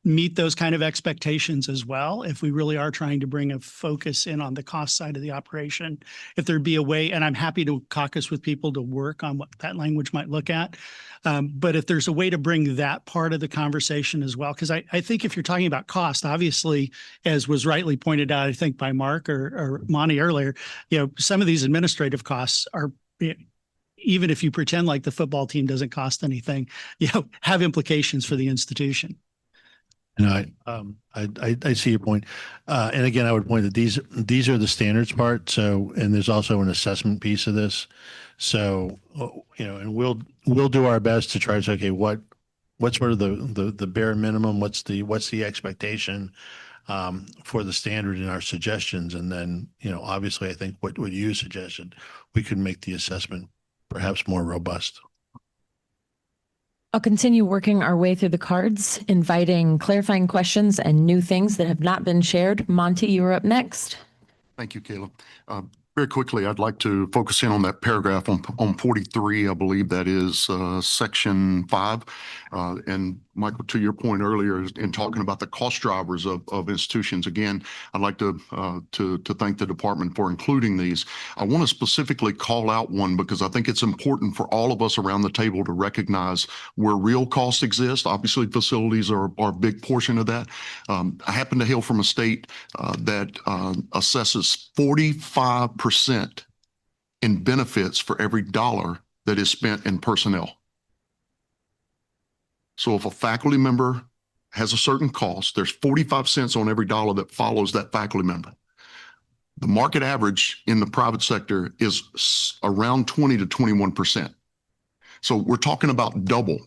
meet those kind of expectations as well, if we really are trying to bring a focus in on the cost side of the operation, if there'd be a way, and I'm happy to caucus with people to work on what that language might look at. But if there's a way to bring that part of the conversation as well, because I think if you're talking about cost, obviously, as was rightly pointed out, I think by Mark or Monty earlier, some of these administrative costs are, even if you pretend like the football team doesn't cost anything, have implications for the institution. No, I see your point. And again, I would point that these are the standards part. So, and there's also an assessment piece of this. So, and we'll do our best to try to say, okay, what's sort of the bare minimum? What's the expectation for the standard in our suggestions? And then, obviously, I think what you suggested, we could make the assessment perhaps more robust. I'll continue working our way through the cards, inviting clarifying questions and new things that have not been shared. Monty, you're up next. Thank you, Caleb. Very quickly, I'd like to focus in on that paragraph on 43. I believe that is section 5. And Michael, to your point earlier in talking about the cost drivers of institutions, again, I'd like to thank the department for including these. I want to specifically call out one because I think it's important for all of us around the table to recognize where real costs exist. Obviously, facilities are a big portion of that. I happen to hail from a state that assesses 45% in benefits for every dollar that is spent in personnel. So if a faculty member has a certain cost, there's 45 cents on every dollar that follows that faculty member. The market average in the private sector is around 20 to 21%. So we're talking about double.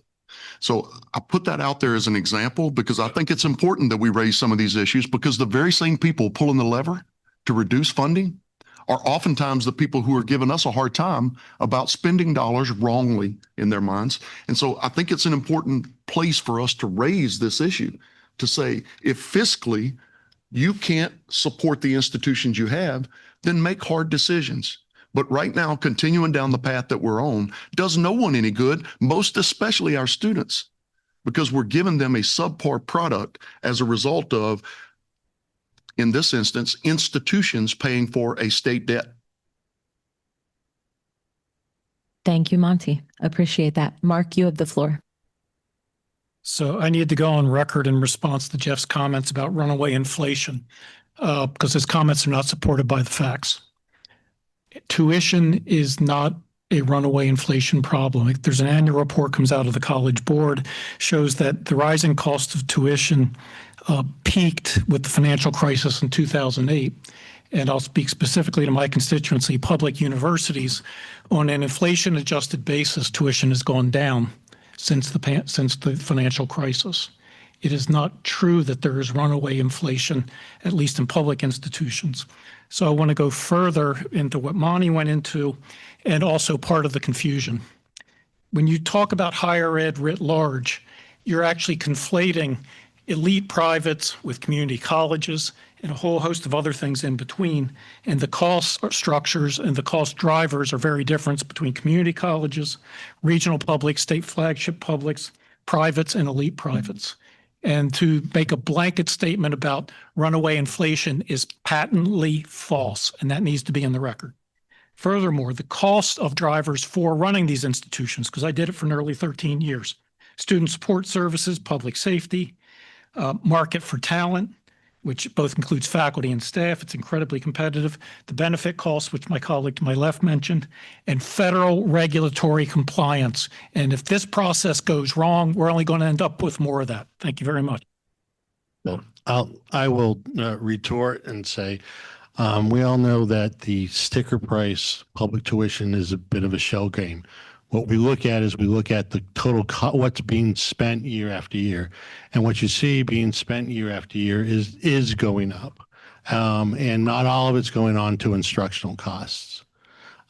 So I put that out there as an example because I think it's important that we raise some of these issues because the very same people pulling the lever to reduce funding are oftentimes the people who are giving us a hard time about spending dollars wrongly in their minds. And so I think it's an important place for us to raise this issue, to say, if fiscally you can't support the institutions you have, then make hard decisions. But right now, continuing down the path that we're on does no one any good, most especially our students, because we're giving them a subpar product as a result of, in this instance, institutions paying for a state debt. Thank you, Monty. Appreciate that. Mark, you have the floor. So I need to go on record in response to Jeff's comments about runaway inflation, because his comments are not supported by the facts. Tuition is not a runaway inflation problem. There's an annual report comes out of the College Board, shows that the rising cost of tuition peaked with the financial crisis in 2008. And I'll speak specifically to my constituency, public universities. On an inflation-adjusted basis, tuition has gone down since the financial crisis. It is not true that there is runaway inflation, at least in public institutions. So I want to go further into what Monty went into and also part of the confusion. When you talk about higher ed writ large, you're actually conflating elite privates with community colleges and a whole host of other things in between. And the cost structures and the cost drivers are very different between community colleges, regional publics, state flagship publics, privates, and elite privates. And to make a blanket statement about runaway inflation is patently false, and that needs to be in the record. Furthermore, the cost of drivers for running these institutions, because I did it for nearly 13 years, student support services, public safety, market for talent, which both includes faculty and staff. It's incredibly competitive. The benefit costs, which my colleague to my left mentioned, and federal regulatory compliance. And if this process goes wrong, we're only going to end up with more of that. Thank you very much. Well, I will retort and say, we all know that the sticker price public tuition is a bit of a shell game. What we look at is we look at the total what's being spent year after year, and what you see being spent year after year is going up, and not all of it's going on to instructional costs.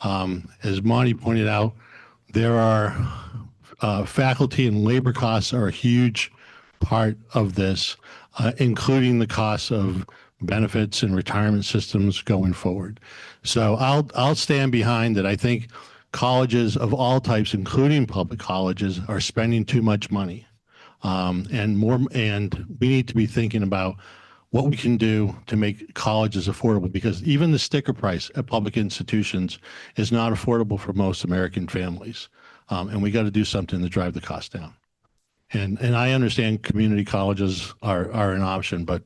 As Monty pointed out, there are faculty and labor costs are a huge part of this, including the costs of benefits and retirement systems going forward. So I'll stand behind that. I think colleges of all types, including public colleges, are spending too much money, and we need to be thinking about what we can do to make colleges affordable, because even the sticker price at public institutions is not affordable for most American families, and we got to do something to drive the cost down. And I understand community colleges are an option, but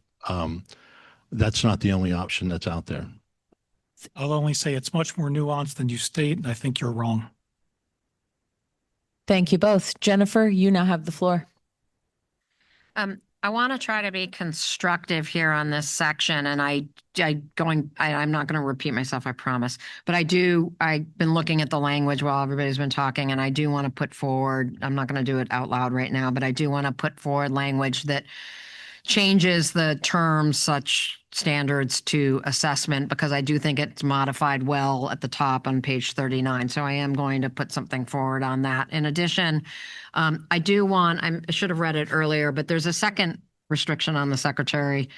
that's not the only option that's out there. I'll only say it's much more nuanced than you state, and I think you're wrong. Thank you both. Jennifer, you now have the floor. I want to try to be constructive here on this section, and I'm not going to repeat myself, I promise. But I've been looking at the language while everybody's been talking, and I do want to put forward, I'm not going to do it out loud right now, but I do want to put forward language that changes the term such standards to assessment, because I do think it's modified well at the top on page 39. So I am going to put something forward on that. In addition, I should have read it earlier, but there's a second restriction on the secretary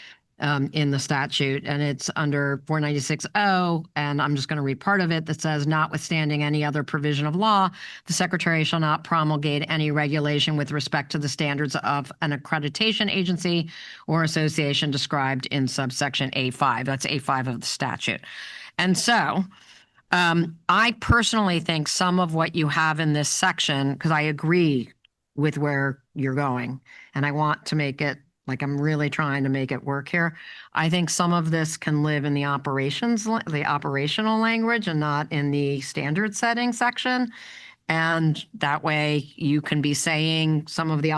in the statute, and it's under 496O, and I'm just going to read part of it that says, notwithstanding any other provision of law, the secretary shall not promulgate any regulation with respect to the standards of an accreditation agency or association described in subsection A5. That's A5 of the statute. And so I personally think some of what you have in this section, because I agree with where you're going, and I want to make it, like, I'm really trying to make it work here. I think some of this can live in the operational language and not in the standard setting section. And that way you can be saying some of the,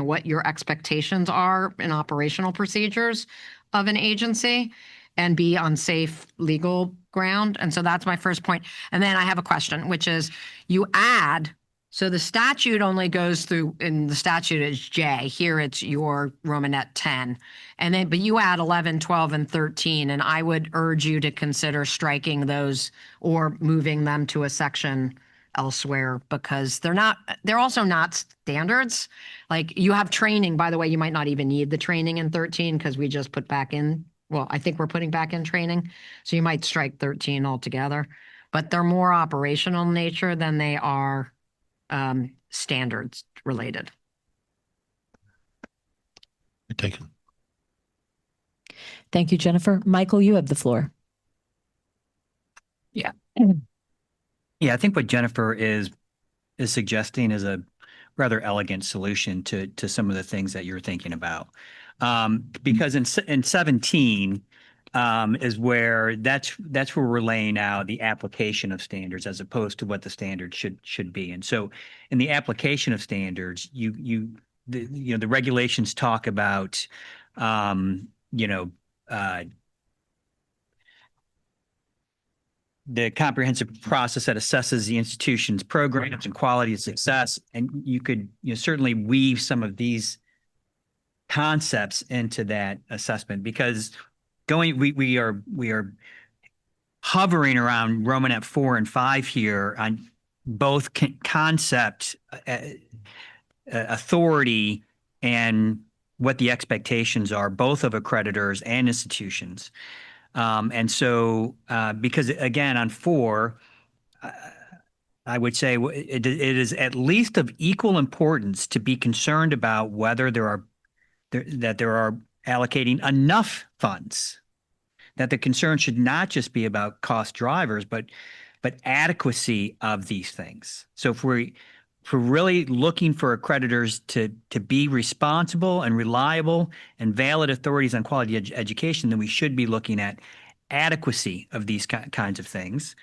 what your expectations are in operational procedures of an agency and be on safe legal ground. And so that's my first point. And then I have a question, which is you add, so the statute only goes through, in the statute is J. Here it's your Romanet 10. And then, but you add 11, 12, and 13. And I would urge you to consider striking those or moving them to a section elsewhere, because they're also not standards. Like, you have training, by the way, you might not even need the training in 13 because we just put back in, well, I think we're putting back in training. So you might strike 13 altogether, but they're more operational in nature than they are standards related. Taken. Thank you, Jennifer. Michael, you have the floor. Yeah. Yeah, I think what Jennifer is suggesting is a rather elegant solution to some of the things that you're thinking about. Because in 17 is where that's where we're laying out the application of standards as opposed to what the standard should be. And so in the application of standards, the regulations talk about the comprehensive process that assesses the institution's programs and quality of success. And you could certainly weave some of these concepts into that assessment, because we are hovering around Romanet 4 and 5 here on both concept, authority, and what the expectations are, both of accreditors and institutions. And so, because again, on 4, I would say it is at least of equal importance to be concerned about whether there are allocating enough funds, that the concern should not just be about cost drivers, but adequacy of these things. So if we're really looking for accreditors to be responsible and reliable and valid authorities on quality education, then we should be looking at adequacy of these kinds of things,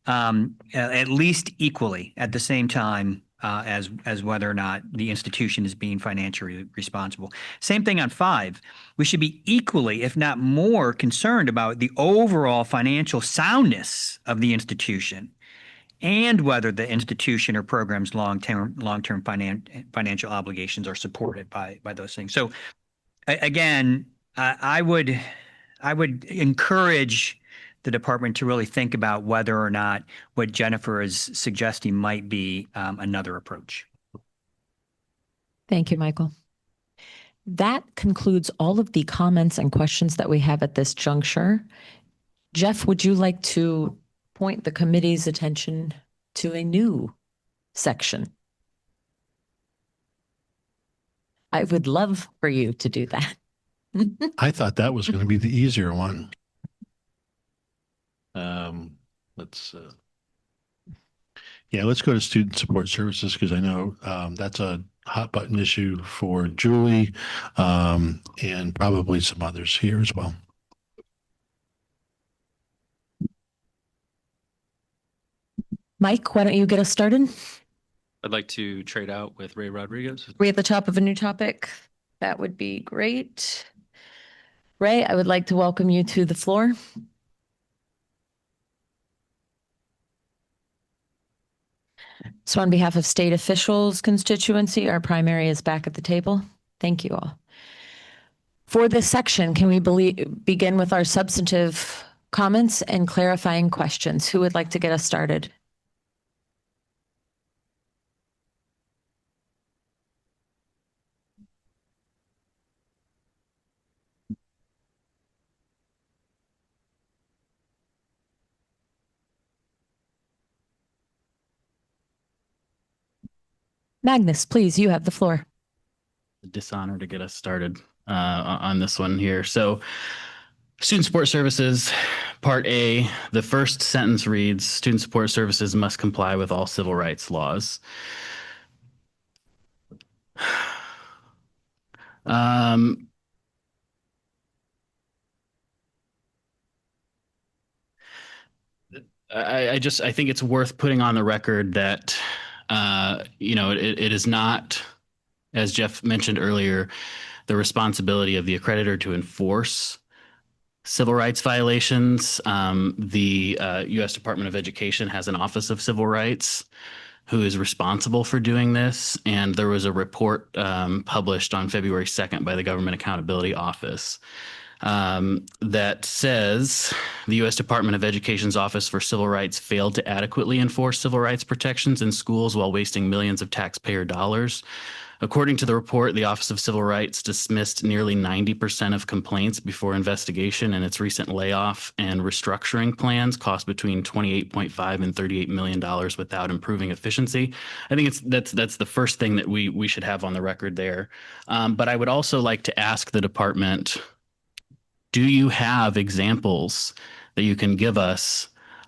at least equally at the same time as whether or not the institution is being financially responsible. Same thing on 5. We should be equally, if not more, concerned about the overall financial soundness of the institution and whether the institution or program's long-term financial obligations are supported by those things. So again, I would encourage the department to really think about whether or not what Jennifer is suggesting might be another approach. Thank you, Michael. That concludes all of the comments and questions that we have at this juncture. Jeff, would you like to point the committee's attention to a new section? I would love for you to do that. I thought that was going to be the easier one. Let's go to student support services, because I know that's a hot button issue for Julie and probably some others here as well. Mike, why don't you get us started? I'd like to trade out with Ray Rodriguez. We at the top of a new topic. That would be great. Ray, I would like to welcome you to the floor. So on behalf of state officials constituency, our primary is back at the table. Thank you all. For this section, can we begin with our substantive comments and clarifying questions? Who would like to get us started? Magnus, please, you have the floor. Dishonor to get us started on this one here. So student support services, part A, the first sentence reads, student support services must comply with all civil rights laws. I think it's worth putting on the record that, it is not, as Jeff mentioned earlier, the responsibility of the accreditor to enforce civil rights violations. The U.S. Department of Education has an Office of Civil Rights who is responsible for doing this. And there was a report published on February 2nd by the Government Accountability Office that says the U.S. Department of Education's Office for Civil Rights failed to adequately enforce civil rights protections in schools while wasting millions of taxpayer dollars. According to the report, the Office of Civil Rights dismissed nearly 90% of complaints before investigation, and its recent layoff and restructuring plans cost between $28.5 and $38 million without improving efficiency. I think that's the first thing that we should have on the record there. But I would also like to ask the department, do you have examples that you can give us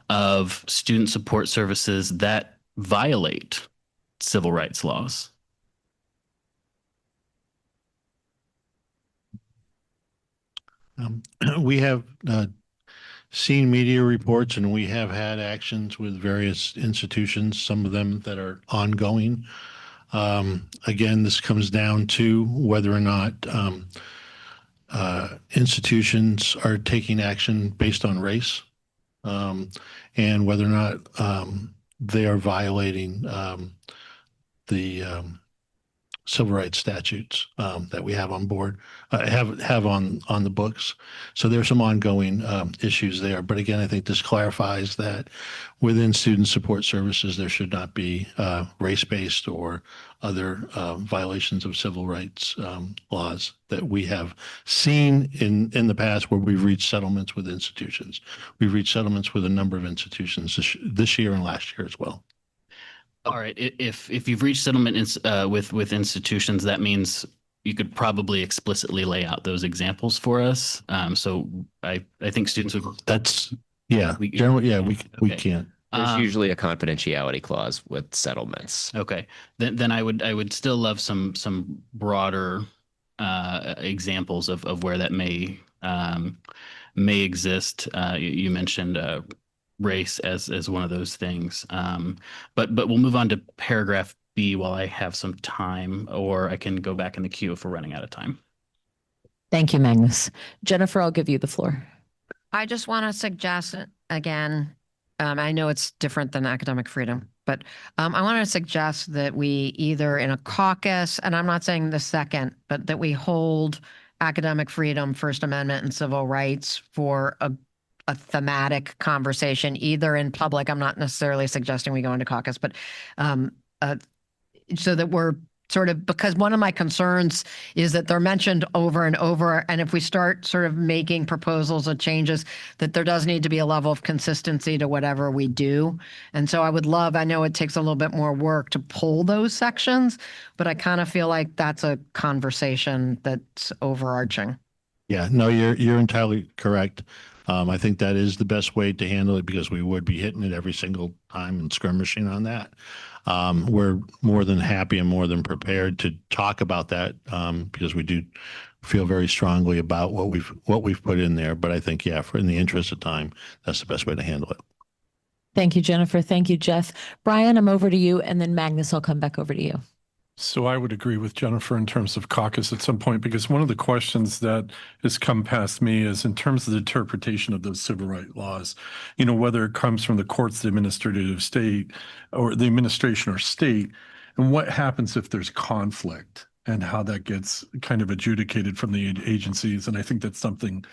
of student support services that violate civil rights laws? We have seen media reports, and we have had actions with various institutions, some of them that are ongoing. Again, this comes down to whether or not institutions are taking action based on race, and whether or not they are violating the civil rights statutes that we have on board, have on the books. So there's some ongoing issues there. But again, I think this clarifies that within student support services, there should not be race-based or other violations of civil rights laws that we have seen in the past, where we've reached settlements with institutions. We've reached settlements with a number of institutions this year and last year as well. All right. If you've reached settlement with institutions, that means you could probably explicitly lay out those examples for us. So I think students would. That's generally, we can't. There's usually a confidentiality clause with settlements. Okay. Then I would still love some broader examples of where that may exist. You mentioned race as one of those things. But we'll move on to paragraph B while I have some time, or I can go back in the queue if we're running out of time. Thank you, Magnus. Jennifer, I'll give you the floor. I just want to suggest again, I know it's different than academic freedom, but I want to suggest that we either in a caucus, and I'm not saying the second, but that we hold academic freedom, First Amendment, and civil rights for a thematic conversation, either in public. I'm not necessarily suggesting we go into caucus, but so that we're sort of, because one of my concerns is that they're mentioned over and over. And if we start sort of making proposals or changes, that there does need to be a level of consistency to whatever we do. And so I would love, I know it takes a little bit more work to pull those sections, but I kind of feel like that's a conversation that's overarching. Yeah, no, you're entirely correct. I think that is the best way to handle it, because we would be hitting it every single time and skirmishing on that. We're more than happy and more than prepared to talk about that, because we do feel very strongly about what we've put in there. But I think, in the interest of time, that's the best way to handle it. Thank you, Jennifer. Thank you, Jeff. Brian, I'm over to you, and then Magnus, I'll come back over to you. So I would agree with Jennifer in terms of caucus at some point, because one of the questions that has come past me is in terms of the interpretation of those civil rights laws, you know, whether it comes from the courts, the administrative state, or the administration or state, and what happens if there's conflict and how that gets kind of adjudicated from the agencies. And I think that's something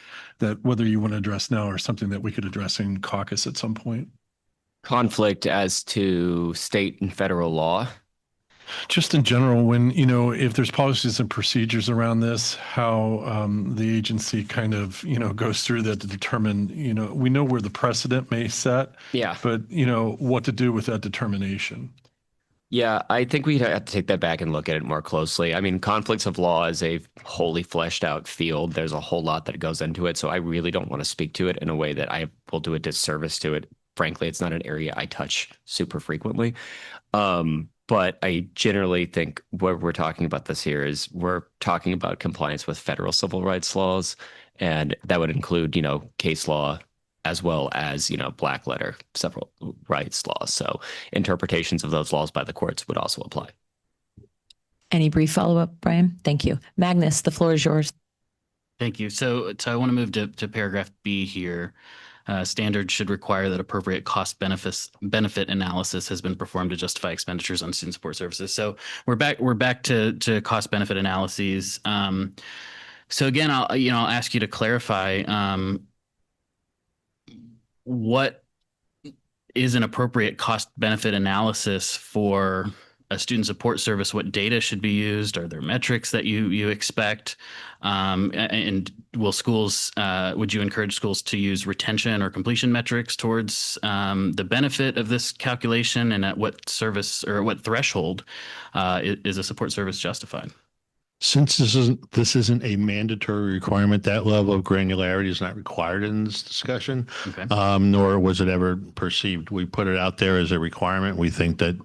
that whether you want to address now or something that we could address in caucus at some point. Conflict as to state and federal law. Just in general, when, you know, if there's policies and procedures around this, how the agency kind of, you know, goes through that to determine, you know, we know where the precedent may set, Yeah. but, you know, what to do with that determination. Yeah, I think we'd have to take that back and look at it more closely. I mean, conflicts of law is a wholly fleshed out field. There's a whole lot that goes into it. So I really don't want to speak to it in a way that I will do a disservice to it. Frankly, it's not an area I touch super frequently. But I generally think what we're talking about this here is we're talking about compliance with federal civil rights laws. And that would include, you know, case law, as well as, you know, black letter civil rights laws. So interpretations of those laws by the courts would also apply. Any brief follow-up, Brian? Thank you. Magnus, the floor is yours. Thank you. So I want to move to paragraph B here. Standards should require that appropriate benefit analysis has been performed to justify expenditures on student support services. So we're back to cost benefit analyses. So again, I'll ask you to clarify what is an appropriate cost benefit analysis for a student support service. What data should be used? Are there metrics that you expect? And will schools, would you encourage schools to use retention or completion metrics towards the benefit of this calculation? And at what service or what threshold is a support service justified? Since this isn't a mandatory requirement, that level of granularity is not required in this discussion, Okay. Nor was it ever perceived. We put it out there as a requirement. We think that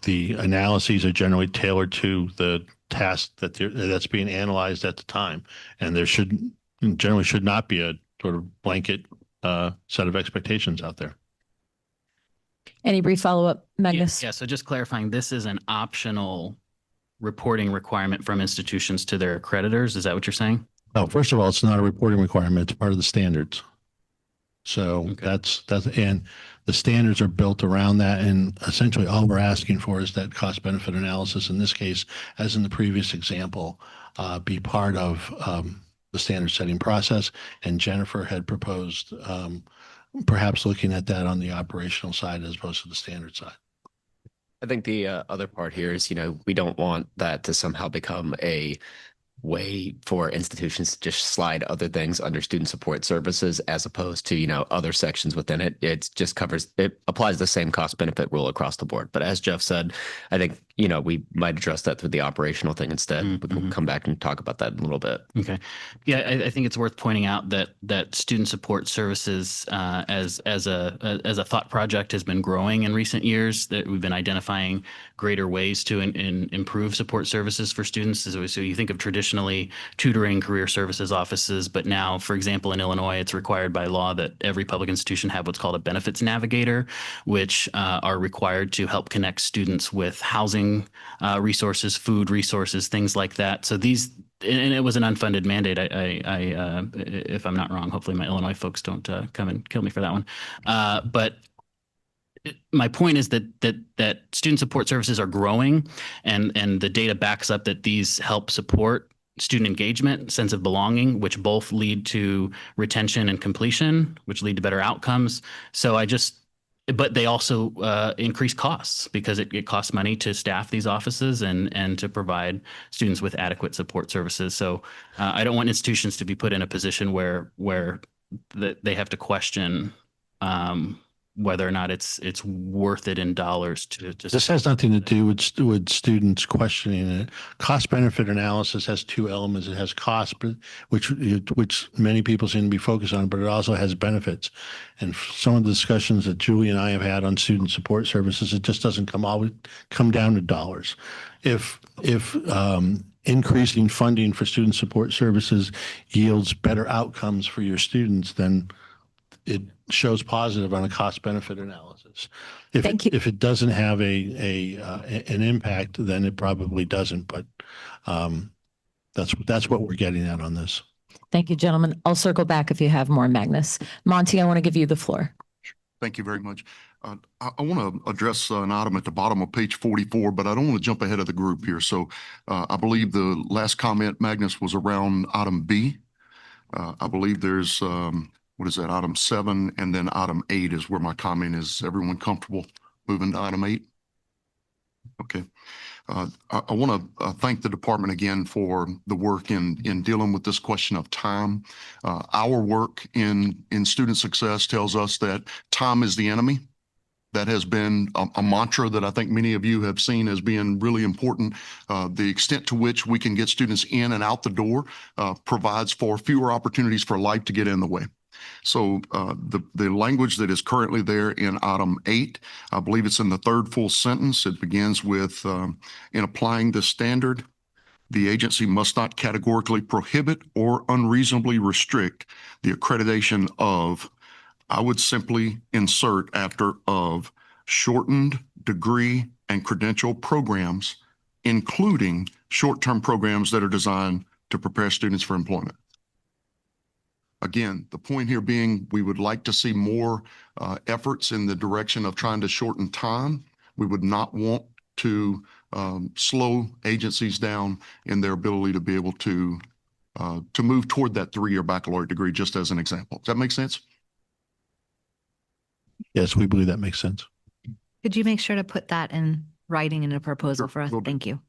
the analyses are generally tailored to the task that's being analyzed at the time, and there generally should not be a sort of blanket set of expectations out there. Any brief follow-up, Magnus? Yeah. So just clarifying, this is an optional reporting requirement from institutions to their accreditors. Is that what you're saying? Oh, first of all, it's not a reporting requirement. It's part of the standards. So that's and the standards are built around that. And essentially all we're asking for is that cost benefit analysis, in this case, as in the previous example, be part of the standard setting process. And Jennifer had proposed perhaps looking at that on the operational side as opposed to the standard side. I think the other part here is, you know, we don't want that to somehow become a way for institutions to just slide other things under student support services as opposed to, you know, other sections within it. It applies the same cost benefit rule across the board. But as Jeff said, I think, you know, we might address that through the operational thing instead. Mm-hmm. We'll come back and talk about that in a little bit. Okay. Yeah, I think it's worth pointing out that student support services as a thought project has been growing in recent years, that we've been identifying greater ways to improve support services for students. So you think of traditionally tutoring, career services offices, but now, for example, in Illinois, it's required by law that every public institution have what's called a benefits navigator, which are required to help connect students with housing resources, food resources, things like that. So these, and it was an unfunded mandate. I if I'm not wrong, hopefully my Illinois folks don't come and kill me for that one. But my point is that student support services are growing, and the data backs up that these help support student engagement, sense of belonging, which both lead to retention and completion, which lead to better outcomes. So but they also increase costs because it costs money to staff these offices and to provide students with adequate support services. So I don't want institutions to be put in a position where they have to question whether or not it's worth it in dollars to just. This has nothing to do with students questioning it. Cost benefit analysis has two elements. It has cost, which many people seem to be focused on, but it also has benefits. And some of the discussions that Julie and I have had on student support services, it just doesn't come down to dollars. If increasing funding for student support services yields better outcomes for your students, then shows positive on a cost benefit analysis. Thank you. If it doesn't have an impact, then it probably doesn't. But that's what we're getting at on this. Thank you, gentlemen. I'll circle back if you have more, Magnus. Monty, I want to give you the floor. Thank you very much. I want to address an item at the bottom of page 44, but I don't want to jump ahead of the group here. So I believe the last comment, Magnus, was around item B. I believe there's, what is that, item 7, and then item 8 is where my comment is. Everyone comfortable moving to item 8? Okay. I want to thank the department again for the work in dealing with this question of time. Our work in student success tells us that time is the enemy. That has been a mantra that I think many of you have seen as being really important. The extent to which we can get students in and out the door provides for fewer opportunities for life to get in the way. So the language that is currently there in item 8, I believe it's in the third full sentence. It begins with, in applying this standard, the agency must not categorically prohibit or unreasonably restrict the accreditation of, I would simply insert after of, shortened degree and credential programs, including short-term programs that are designed to prepare students for employment. Again, the point here being we would like to see more efforts in the direction of trying to shorten time. We would not want to slow agencies down in their ability to be able to move toward that 3-year baccalaureate degree, just as an example. Does that make sense? Yes, we believe that makes sense. Could you make sure to put that in writing in a proposal for us? Thank you.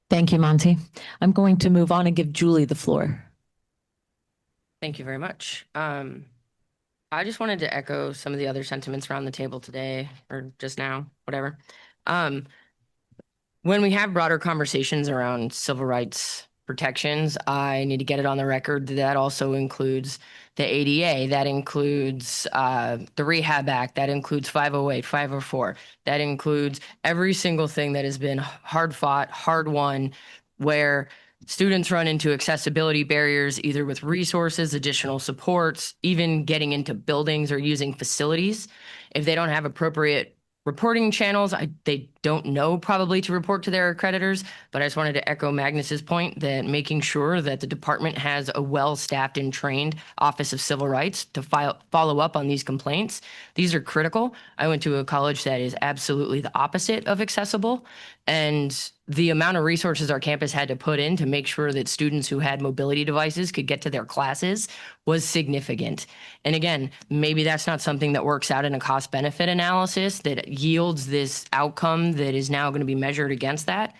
Thank you, Monty. I'm going to move on and give Julie the floor. Thank you very much. I just wanted to echo some of the other sentiments around the table today or just now, whatever. When we have broader conversations around civil rights protections, I need to get it on the record that also includes the ADA, that includes the Rehab Act, that includes 508, 504, that includes every single thing that has been hard fought, hard won, where students run into accessibility barriers, either with resources, additional supports, even getting into buildings or using facilities. If they don't have appropriate reporting channels, they don't know probably to report to their accreditors, but I just wanted to echo Magnus's point that making sure that the department has a well-staffed and trained Office of Civil Rights to follow up on these complaints. These are critical. I went to a college that is absolutely the opposite of accessible, and the amount of resources our campus had to put in to make sure that students who had mobility devices could get to their classes was significant. And again, maybe that's not something that works out in a cost-benefit analysis that yields this outcome that is now going to be measured against that.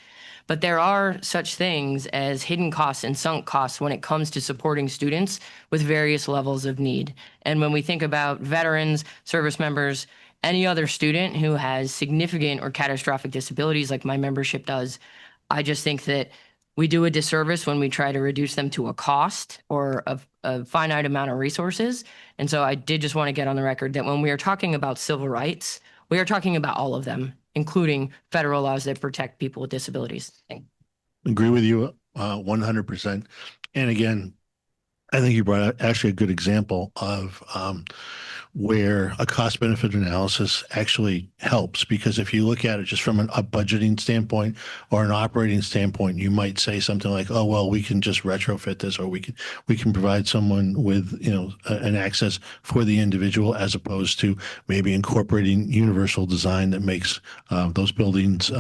But there are such things as hidden costs and sunk costs when it comes to supporting students with various levels of need. And when we think about veterans, service members, any other student who has significant or catastrophic disabilities like my membership does, I just think that we do a disservice when we try to reduce them to a cost or a finite amount of resources. And so I did just want to get on the record that when we are talking about civil rights, we are talking about all of them, including federal laws that protect people with disabilities. Agree with you 100%. And again, I think you brought out actually a good example of where a cost benefit analysis actually helps, because if you look at it just from a budgeting standpoint or an operating standpoint, you might say something like, oh, well, we can just retrofit this, or we can provide someone with, an access for the individual, as opposed to maybe incorporating universal design that makes those buildings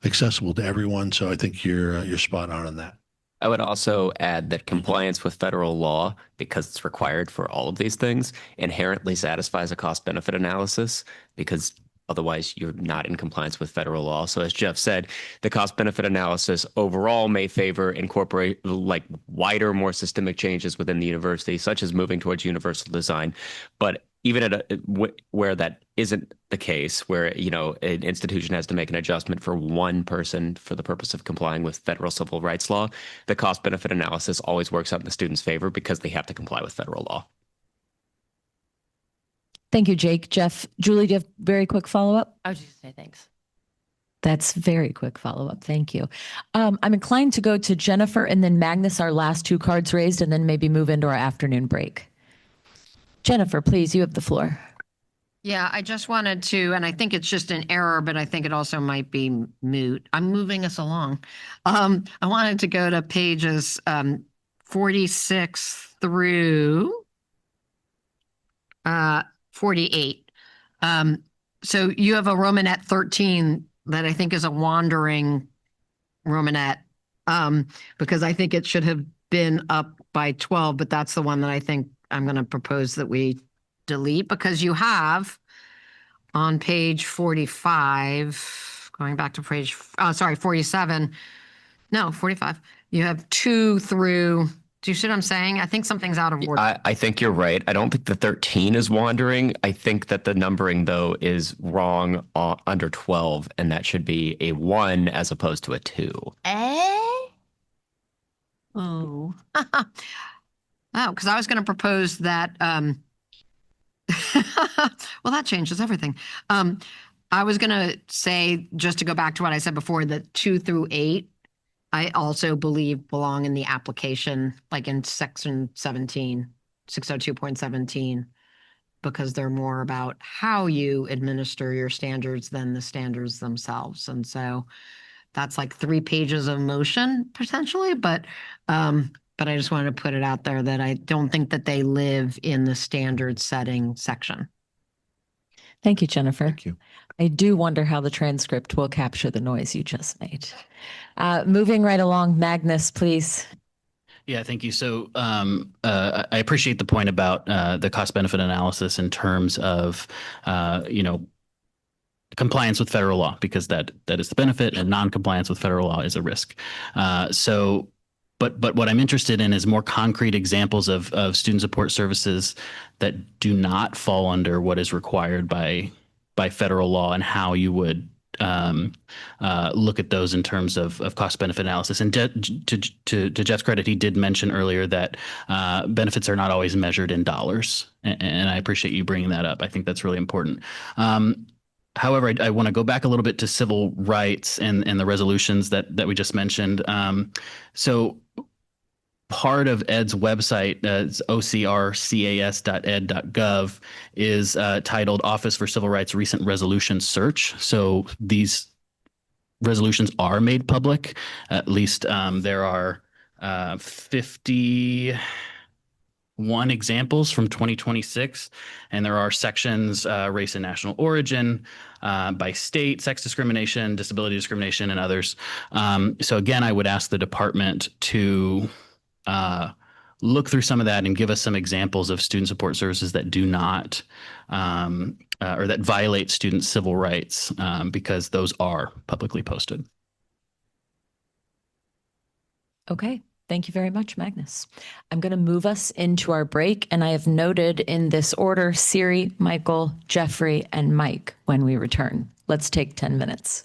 accessible to everyone. So I think you're spot on that. I would also add that compliance with federal law, because it's required for all of these things, inherently satisfies a cost-benefit analysis, because otherwise you're not in compliance with federal law. So as Jeff said, the cost-benefit analysis overall may favor incorporate like wider, more systemic changes within the university, such as moving towards universal design. But even at where that isn't the case, where an institution has to make an adjustment for one person for the purpose of complying with federal civil rights law, the cost-benefit analysis always works out in the student's favor because they have to comply with federal law. Thank you, Jake. Jeff, Julie, do you have very quick follow-up? I was just going to say thanks. That's very quick follow-up. Thank you. I'm inclined to go to Jennifer and then Magnus, our last 2 cards raised, and then maybe move into our afternoon break. Jennifer, please, you have the floor. Yeah, I just wanted to, and I think it's just an error, but I think it also might be moot. I'm moving us along. I wanted to go to pages 46 through 48. So you have a Romanet 13 that I think is a wandering Romanet, because I think it should have been up by 12, but that's the one that I think I'm going to propose that we delete, because you have on page 45, going back to page, 47, no, 45, you have 2 through, do you see what I'm saying? I think something's out of order. I think you're right. I don't think the 13 is wandering. I think that the numbering, though, is wrong under 12, and that should be a 1 as opposed to a 2. Oh. Oh, because I was going to propose that. Well, that changes everything. I was going to say, just to go back to what I said before, that 2 through 8, I also believe belong in the application, like in section 17, 602.17, because they're more about how you administer your standards than the standards themselves. And so that's like 3 pages of motion potentially, but I just wanted to put it out there that I don't think that they live in the standard setting section. Thank you, Jennifer. Thank you. I do wonder how the transcript will capture the noise you just made. Moving right along, Magnus, please. Yeah, thank you. So I appreciate the point about the cost benefit analysis in terms of, compliance with federal law, because that is the benefit, and non-compliance with federal law is a risk. But what I'm interested in is more concrete examples of student support services that do not fall under what is required by federal law, and how you would look at those in terms of cost benefit analysis. And to Jeff's credit, he did mention earlier that benefits are not always measured in dollars, and I appreciate you bringing that up. I think that's really important. However, I want to go back a little bit to civil rights and the resolutions that we just mentioned. So part of ED's website, ocrcas.ed.gov, is titled Office for Civil Rights Recent Resolution Search. So these resolutions are made public. At least there are 51 examples from 2026, and there are sections, race and national origin, by state, sex discrimination, disability discrimination, and others. So again, I would ask the department to look through some of that and give us some examples of student support services that do not or that violate student civil rights, because those are publicly posted. Okay. Thank you very much, Magnus. I'm going to move us into our break, and I have noted in this order Siri, Michael, Jeffrey, and Mike when we return. Let's take 10 minutes.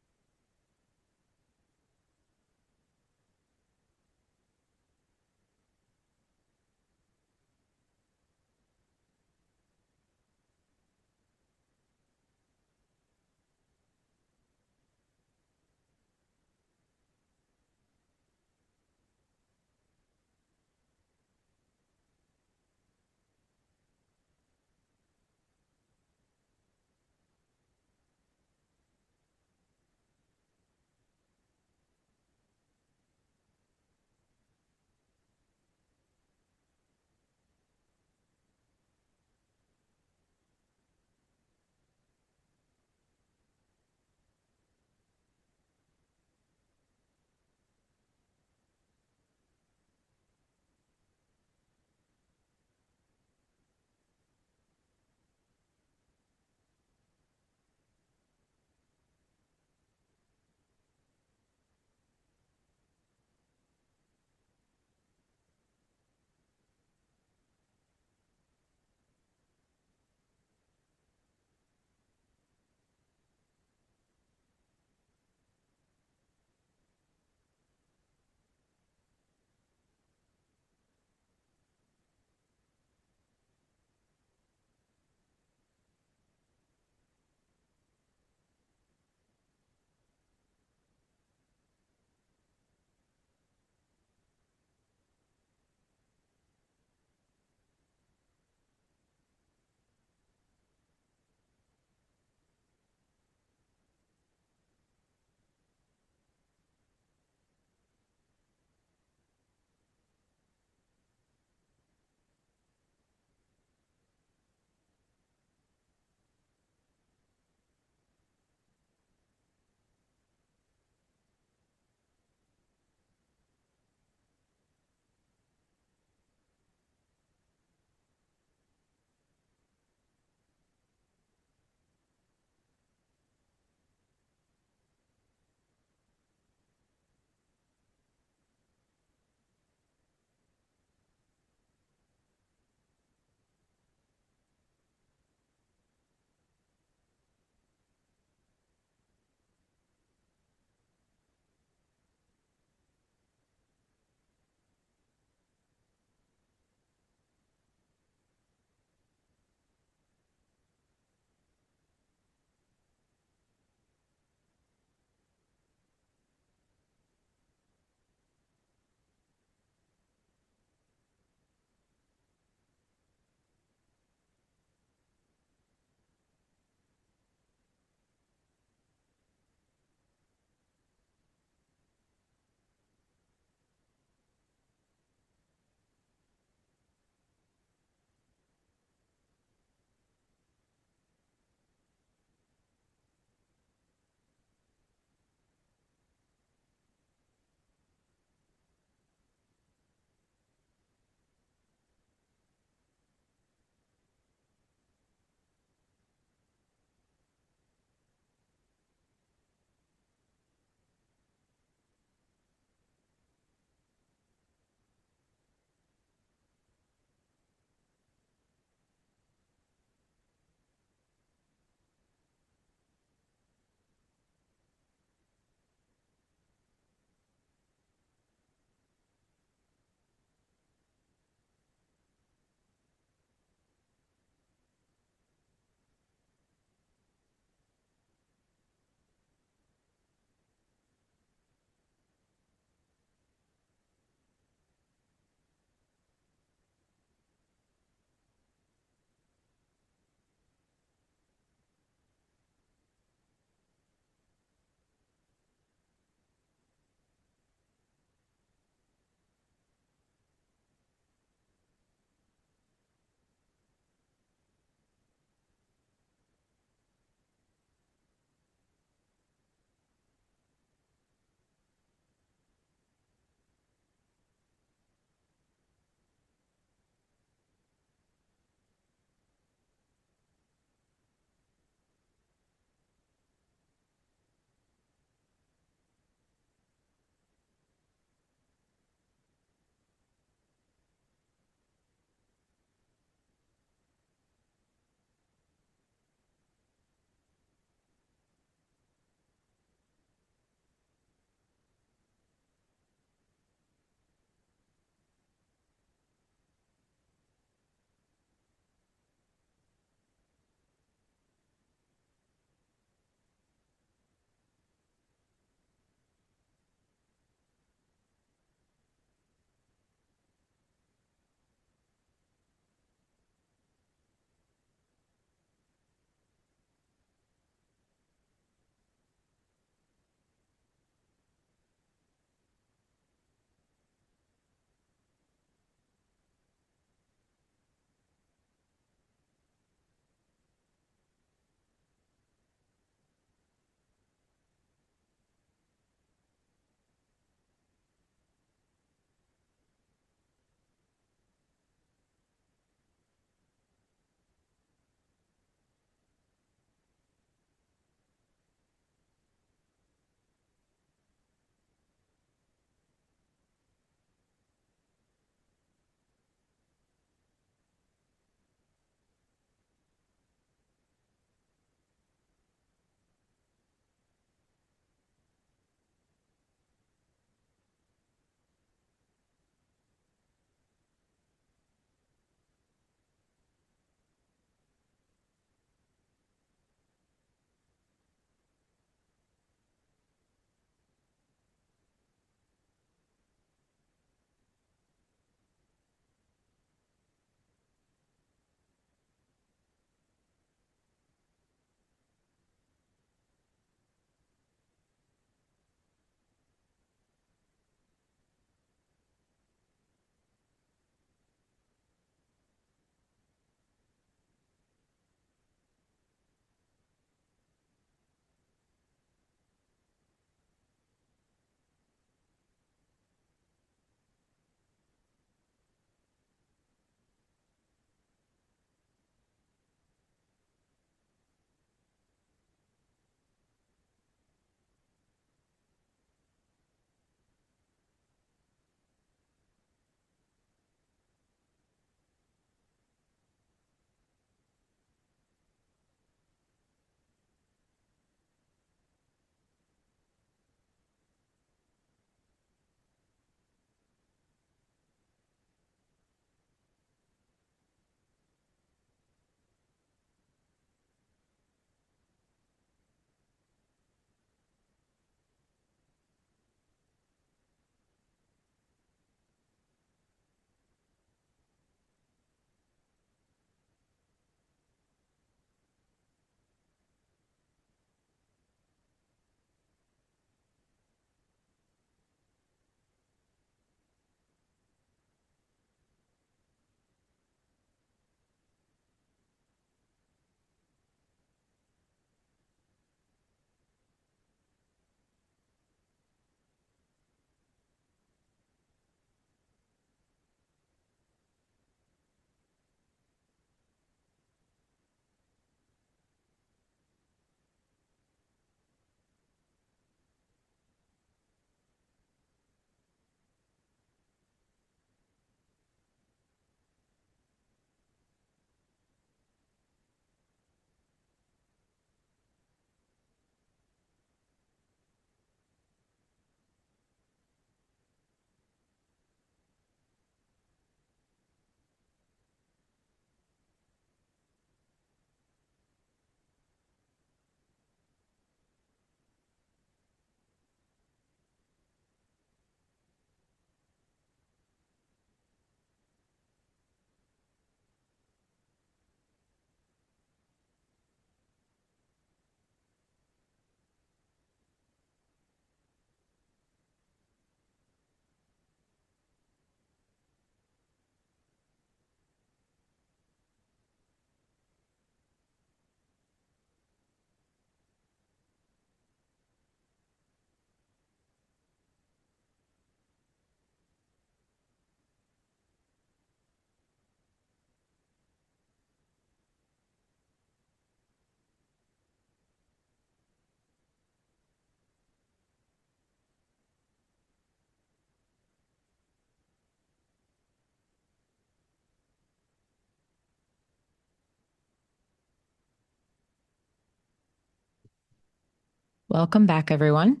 Welcome back, everyone.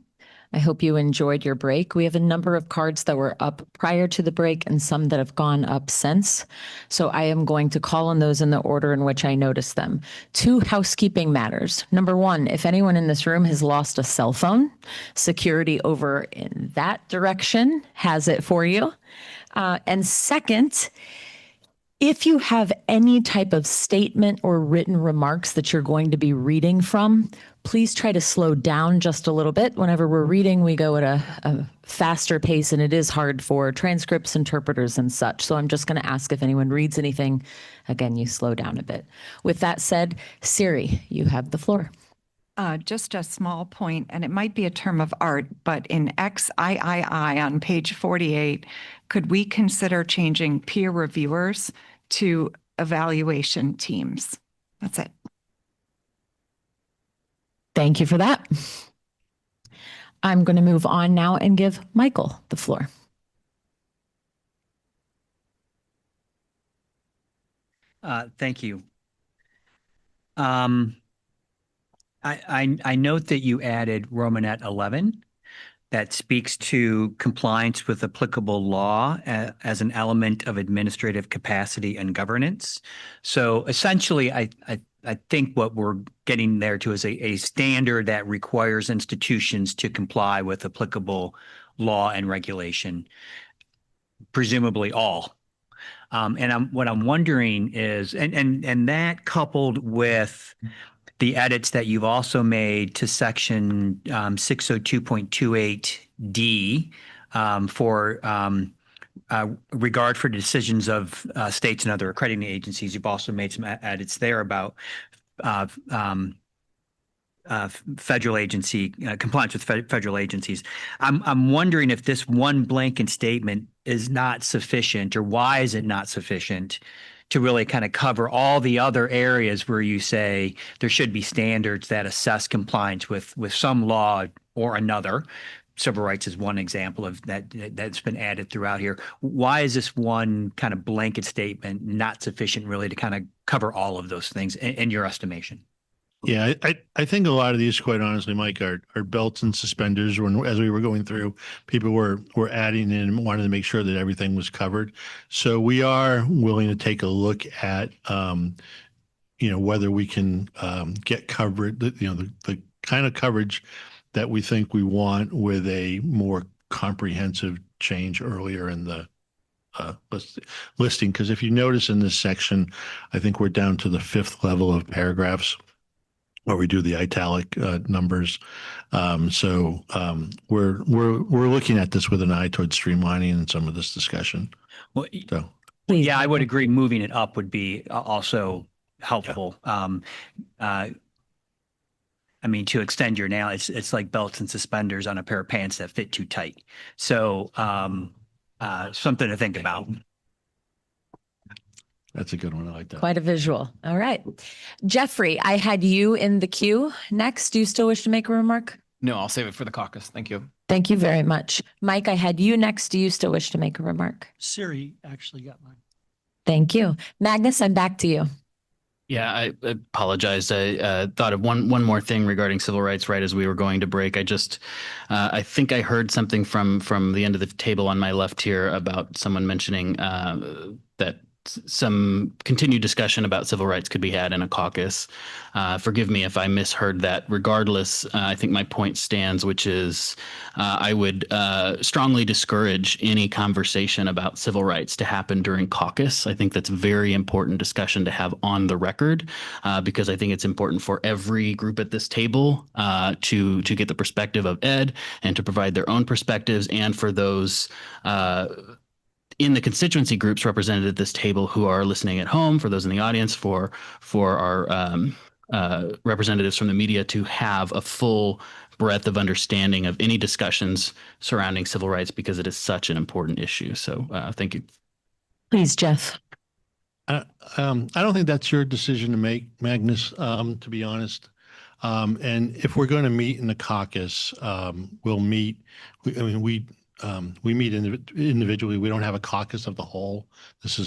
I hope you enjoyed your break. We have a number of cards that were up prior to the break and some that have gone up since. So I am going to call on those in the order in which I noticed them. 2 housekeeping matters. Number 1, if anyone in this room has lost a cell phone, security over in that direction has it for you. And second, if you have any type of statement or written remarks that you're going to be reading from, please try to slow down just a little bit. Whenever we're reading, we go at a faster pace, and it is hard for transcripts, interpreters, and such. So I'm just going to ask if anyone reads anything. Again, you slow down a bit. With that said, Siri, you have the floor. Just a small point, and it might be a term of art, but in XIII on page 48, could we consider changing peer reviewers to evaluation teams? That's it. Thank you for that. I'm going to move on now and give Michael the floor. Thank you. I note that you added Romanet 11 that speaks to compliance with applicable law as an element of administrative capacity and governance. So essentially, I think what we're getting there to is a standard that requires institutions to comply with applicable law and regulation, presumably all. And what I'm wondering is, and that coupled with the edits that you've also made to section 602.28D for regard for decisions of states and other accrediting agencies. You've also made some edits there about federal agency compliance with federal agencies. I'm wondering if this one blanket statement is not sufficient, or why is it not sufficient to really kind of cover all the other areas where you say there should be standards that assess compliance with some law or another. Civil rights is one example of that's been added throughout here. Why is this one kind of blanket statement not sufficient really to kind of cover all of those things in your estimation? Yeah, I think a lot of these, quite honestly, Mike, are belts and suspenders. When, as we were going through, people were adding in and wanted to make sure that everything was covered. So we are willing to take a look at, whether we can get coverage, the kind of coverage that we think we want with a more comprehensive change earlier in the listing. Because if you notice in this section, I think we're down to the 5th level of paragraphs, where we do the italic numbers. So we're looking at this with an eye towards streamlining in some of this discussion. Well, yeah, I would agree. Moving it up would be also helpful. Yeah. I mean, to extend your now, it's like belts and suspenders on a pair of pants that fit too tight. So something to think about. That's a good one. I like that. Quite a visual. All right. Jeffrey, I had you in the queue next. Do you still wish to make a remark? No, I'll save it for the caucus. Thank you. Thank you very much. Mike, I had you next. Do you still wish to make a remark? Siri actually got mine. Thank you. Magnus, I'm back to you. Yeah, I apologize. I thought of one more thing regarding civil rights right as we were going to break. I think I heard something from the end of the table on my left here about someone mentioning that some continued discussion about civil rights could be had in a caucus. Forgive me if I misheard that. Regardless, I think my point stands, which is I would strongly discourage any conversation about civil rights to happen during caucus. I think that's a very important discussion to have on the record because I think it's important for every group at this table to get the perspective of Ed and to provide their own perspectives, and for those in the constituency groups represented at this table who are listening at home, for those in the audience, for our representatives from the media to have a full breadth of understanding of any discussions surrounding civil rights, because it is such an important issue. So thank you. Please, Jeff. I don't think that's your decision to make, Magnus, to be honest. And if we're going to meet in the caucus, we'll meet. we meet individually. We don't have a caucus of the whole.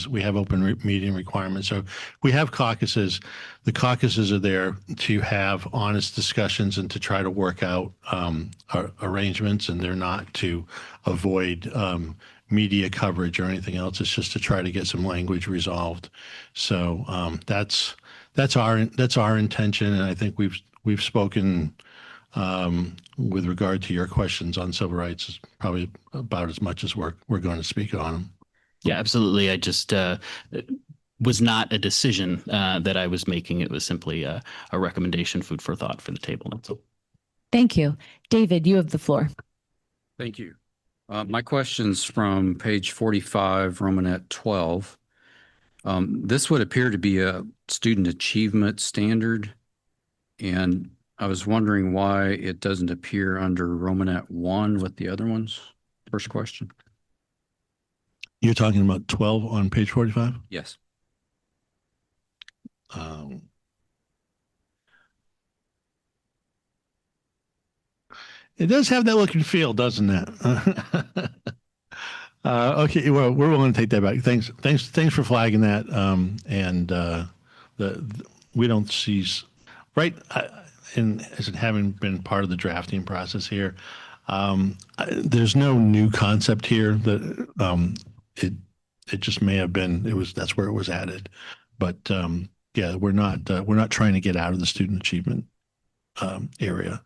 We have open meeting requirements. So we have caucuses. The caucuses are there to have honest discussions and to try to work out arrangements, and they're not to avoid media coverage or anything else. It's just to try to get some language resolved. So that's our intention, and I think we've spoken with regard to your questions on civil rights is probably about as much as we're going to speak on them. Yeah, absolutely. I just was not a decision that I was making. It was simply a recommendation, food for thought for the table. That's all. Thank you. David, you have the floor. Thank you. My question's from page 45, Romanet 12. This would appear to be a student achievement standard, and I was wondering why it doesn't appear under Romanet 1 with the other ones. First question. You're talking about 12 on page 45? Yes. It does have that look and feel, doesn't it? Okay, well, we're willing to take that back. Thanks for flagging that. We don't see right. And as it having been part of the drafting process here, there's no new concept here. That it just may have been. That's where it was added, but yeah, we're not trying to get out of the student achievement area.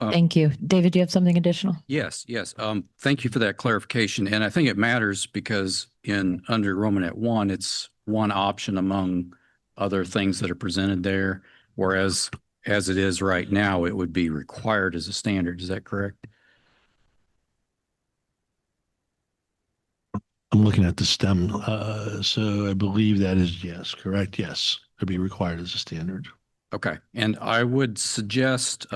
Thank you. David, do you have something additional? Yes. Thank you for that clarification. And I think it matters because under Romanet 1, it's one option among other things that are presented there, whereas as it is right now, it would be required as a standard. Is that correct? I'm looking at the STEM. So I believe that is yes, correct. Yes, it'd be required as a standard. Okay. And I would suggest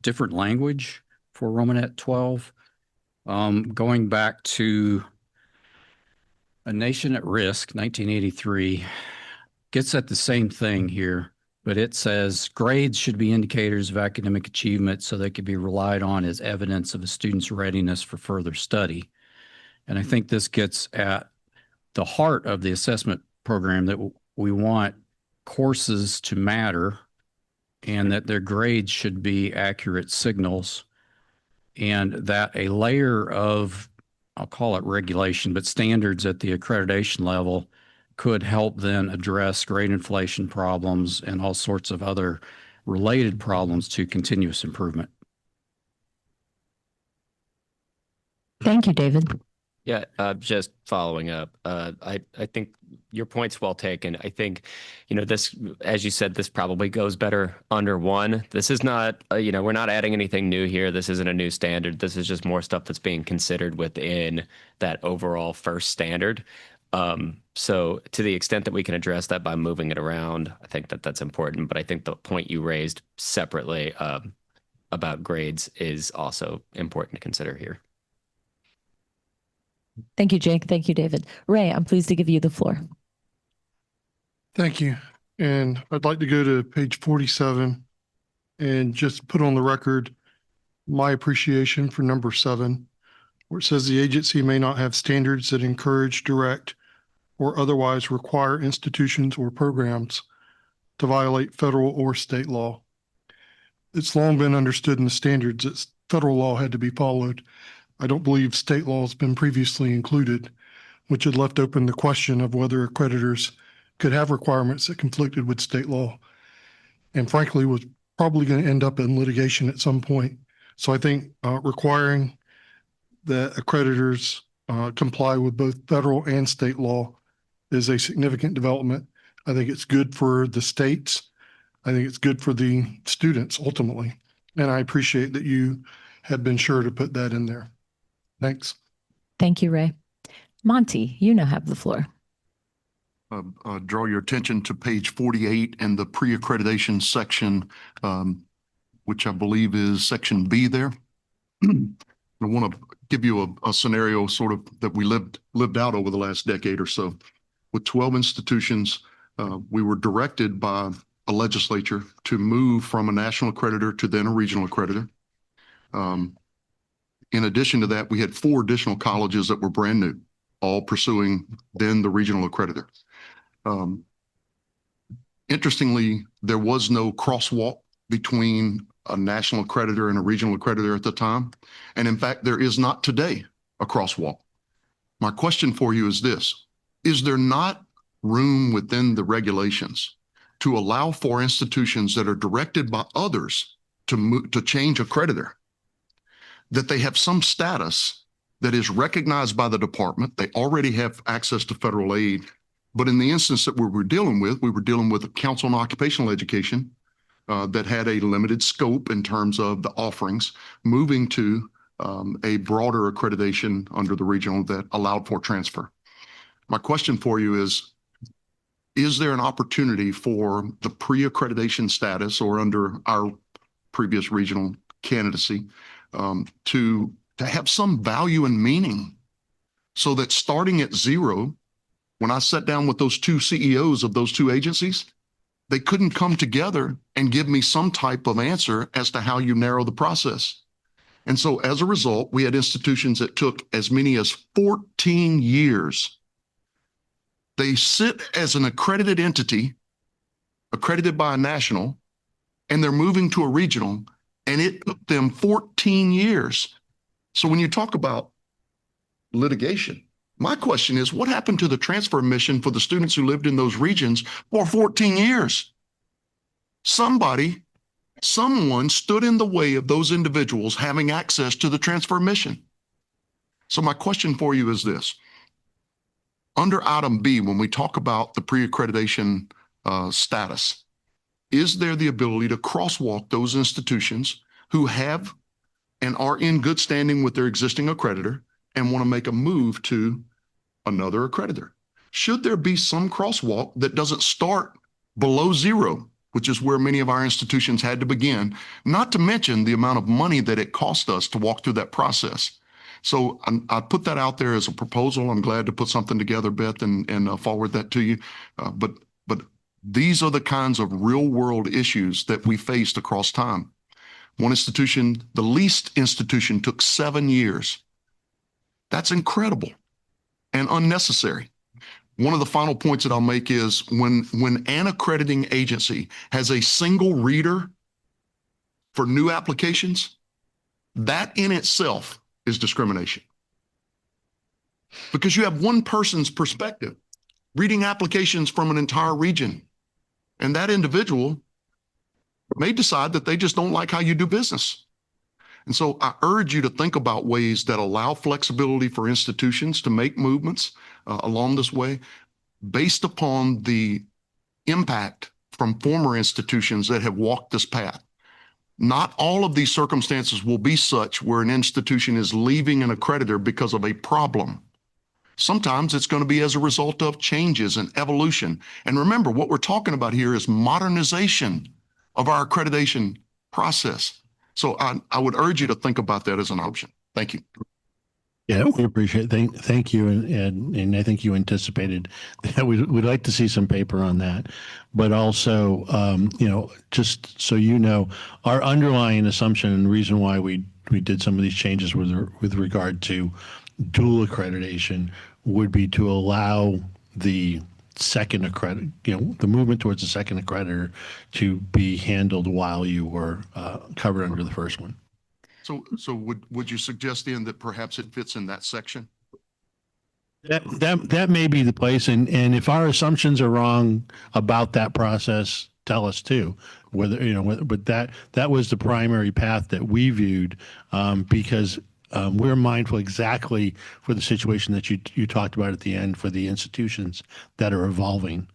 different language for Romanet 12. Going back to A Nation at Risk, 1983, gets at the same thing here, but it says grades should be indicators of academic achievement so they can be relied on as evidence of a student's readiness for further study. And I think this gets at the heart of the assessment program, that we want courses to matter and that their grades should be accurate signals, and that a layer of, I'll call it regulation, but standards at the accreditation level could help then address grade inflation problems and all sorts of other related problems to continuous improvement. Thank you, David. Yeah, just following up. I think your point's well taken. I think, this, as you said, this probably goes better under 1. This is not, we're not adding anything new here. This isn't a new standard. This is just more stuff that's being considered within that overall first standard. So to the extent that we can address that by moving it around, I think that that's important. But I think the point you raised separately about grades is also important to consider here. Thank you, Jake. Thank you, David. Ray, I'm pleased to give you the floor. Thank you. And I'd like to go to page 47 and just put on the record my appreciation for number 7, where it says the agency may not have standards that encourage, direct, or otherwise require institutions or programs to violate federal or state law. It's long been understood in the standards that federal law had to be followed. I don't believe state law has been previously included, which had left open the question of whether accreditors could have requirements that conflicted with state law, and frankly was probably going to end up in litigation at some point. So I think requiring that accreditors comply with both federal and state law is a significant development. I think it's good for the states. I think it's good for the students ultimately. And I appreciate that you have been sure to put that in there. Thanks. Thank you, Ray. Monty, you now have the floor. Draw your attention to page 48 and the pre-accreditation section, which I believe is section B there. I want to give you a scenario sort of that we lived out over the last decade or so. With 12 institutions, we were directed by a legislature to move from a national accreditor to then a regional accreditor. In addition to that, we had 4 additional colleges that were brand new, all pursuing then the regional accreditor. Interestingly, there was no crosswalk between a national accreditor and a regional accreditor at the time. And in fact, there is not today a crosswalk. My question for you is this: is there not room within the regulations to allow for institutions that are directed by others to change accreditor, that they have some status that is recognized by the department? They already have access to federal aid. But in the instance that we were dealing with a Council on Occupational Education that had a limited scope in terms of the offerings, moving to a broader accreditation under the regional that allowed for transfer. My question for you is there an opportunity for the pre-accreditation status, or under our previous regional candidacy, to have some value and meaning, so that starting at 0, when I sat down with those 2 CEOs of those 2 agencies, they couldn't come together and give me some type of answer as to how you narrow the process. And so as a result, we had institutions that took as many as 14 years. They sit as an accredited entity, accredited by a national, and they're moving to a regional, and it took them 14 years. So when you talk about litigation, my question is, what happened to the transfer mission for the students who lived in those regions for 14 years? Someone stood in the way of those individuals having access to the transfer mission. So my question for you is this: under item B, when we talk about the pre-accreditation status, is there the ability to crosswalk those institutions who have and are in good standing with their existing accreditor and want to make a move to another accreditor? Should there be some crosswalk that doesn't start below 0, which is where many of our institutions had to begin, not to mention the amount of money that it cost us to walk through that process? So I put that out there as a proposal. I'm glad to put something together, Beth, and forward that to you. But these are the kinds of real world issues that we faced across time. One institution, the least institution, took 7 years. That's incredible and unnecessary. One of the final points that I'll make is when an accrediting agency has a single reader for new applications, that in itself is discrimination. Because you have one person's perspective reading applications from an entire region, and that individual may decide that they just don't like how you do business. And so I urge you to think about ways that allow flexibility for institutions to make movements along this way based upon the impact from former institutions that have walked this path. Not all of these circumstances will be such where an institution is leaving an accreditor because of a problem. Sometimes it's going to be as a result of changes and evolution. And remember, what we're talking about here is modernization of our accreditation process. So I would urge you to think about that as an option. Thank you. Yeah, we appreciate it. Thank you. And I think you anticipated that we'd like to see some paper on that. But also, just so you know, our underlying assumption and the reason why we did some of these changes with regard to dual accreditation would be to allow the second the movement towards the second accreditor to be handled while you were covered under the first one. So would you suggest then that perhaps it fits in that section? That may be the place, and if our assumptions are wrong about that process, tell us too. But that was the primary path that we viewed, because we're mindful exactly for the situation that you talked about at the end for the institutions that are evolving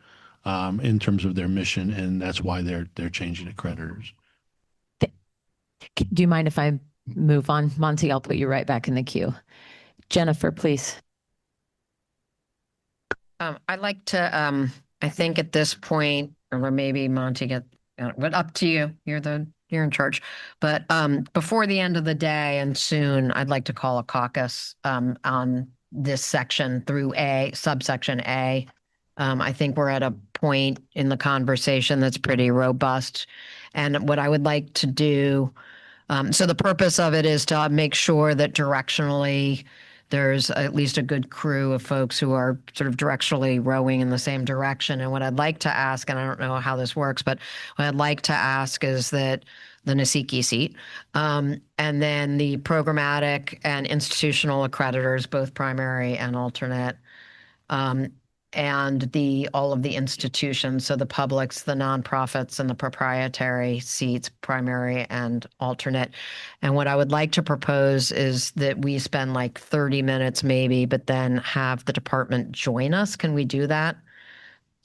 in terms of their mission, and that's why they're changing accreditors. Do you mind if I move on? Monty, I'll put you right back in the queue. Jennifer, please. I'd like to, I think at this point, or maybe Monty but up to you. You're in charge. But before the end of the day and soon, I'd like to call a caucus on this section through subsection A. I think we're at a point in the conversation that's pretty robust. And what I would like to do So the purpose of it is to make sure that directionally there's at least a good crew of folks who are sort of directionally rowing in the same direction. And what I'd like to ask, and I don't know how this works, but what I'd like to ask is that the Nasiki seat, and then the programmatic and institutional accreditors, both primary and alternate, and all of the institutions, so the publics, the nonprofits, and the proprietary seats, primary and alternate. And what I would like to propose is that we spend like 30 minutes maybe, but then have the department join us. Can we do that?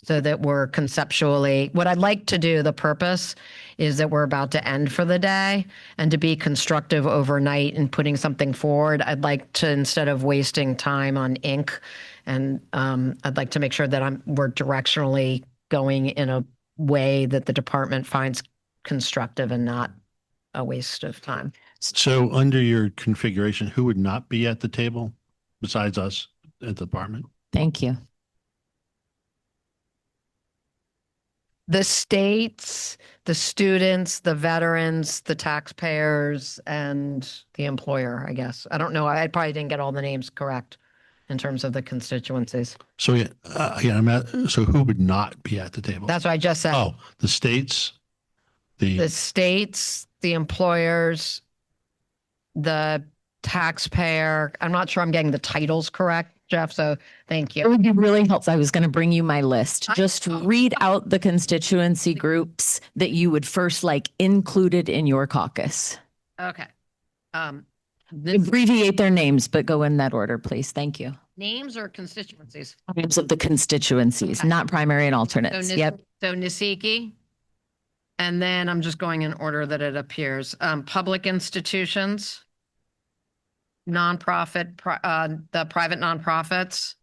So that we're conceptually, what I'd like to do, the purpose is that we're about to end for the day, and to be constructive overnight and putting something forward. I'd like to, instead of wasting time on ink, and I'd like to make sure that we're directionally going in a way that the department finds constructive and not a waste of time. So under your configuration, who would not be at the table besides us at the department? Thank you. The states, the students, the veterans, the taxpayers, and the employer, I guess. I don't know. I probably didn't get all the names correct in terms of the constituencies. So so who would not be at the table? That's what I just said. Oh, the states, The states, the employers, the taxpayer. I'm not sure I'm getting the titles correct, Jeff, so thank It you. would be really helpful. I was going to bring you my list. Just read out the constituency groups that you would first like included in your caucus. Okay. Abbreviate their names, but go in that order, please. Thank you. Names or constituencies? Names of the constituencies, not primary and alternates. Yep. So Nasiki. And then I'm just going in order that it appears. Public institutions, nonprofit, the private nonprofits,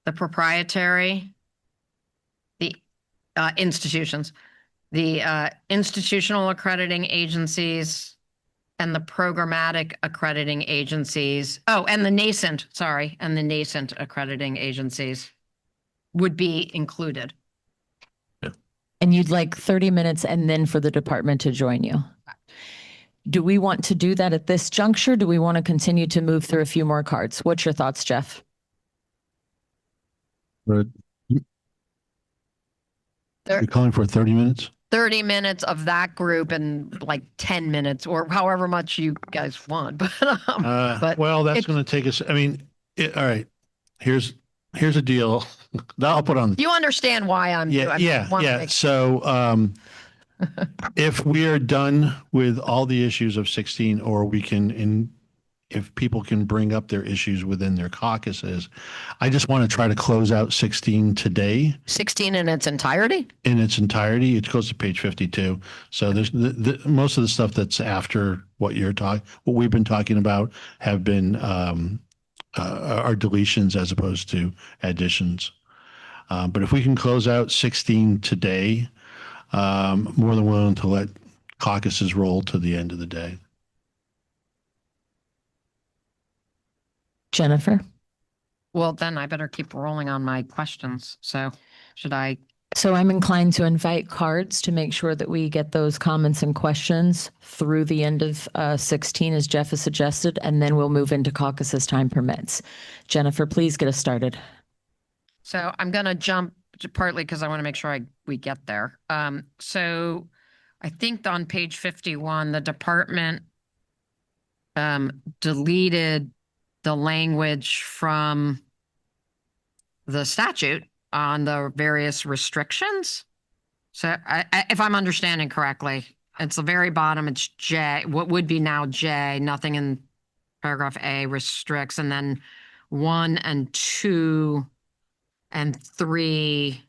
the proprietary, the institutions, the institutional accrediting agencies, and the programmatic accrediting agencies. Oh, and the nascent accrediting agencies would be included. And you'd like 30 minutes and then for the department to join you. Do we want to do that at this juncture? Do we want to continue to move through a few more cards? What's your thoughts, Jeff? You're calling for 30 minutes? 30 minutes of that group and like 10 minutes or however much you guys want. Well, that's going to take us. I mean, all right. Here's a deal. I'll put on. You understand why I'm. Yeah. So if we are done with all the issues of 16, or we can, if people can bring up their issues within their caucuses, I just want to try to close out 16 today. 16 in its entirety? In its entirety. It goes to page 52. So there's most of the stuff that's after what we've been talking about have been are deletions as opposed to additions. But if we can close out 16 today, more than willing to let caucuses roll to the end of the day. Jennifer? Well, then I better keep rolling on my questions. So should I? So I'm inclined to invite cards to make sure that we get those comments and questions through the end of 16, as Jeff has suggested, and then we'll move into caucus as time permits. Jennifer, please get us started. So I'm going to jump partly because I want to make sure we get there. So I think on page 51, the department deleted the language from the statute on the various restrictions. So if I'm understanding correctly, it's the very bottom, it's J, what would be now J, nothing in paragraph A restricts, and then 1 and 2 and 3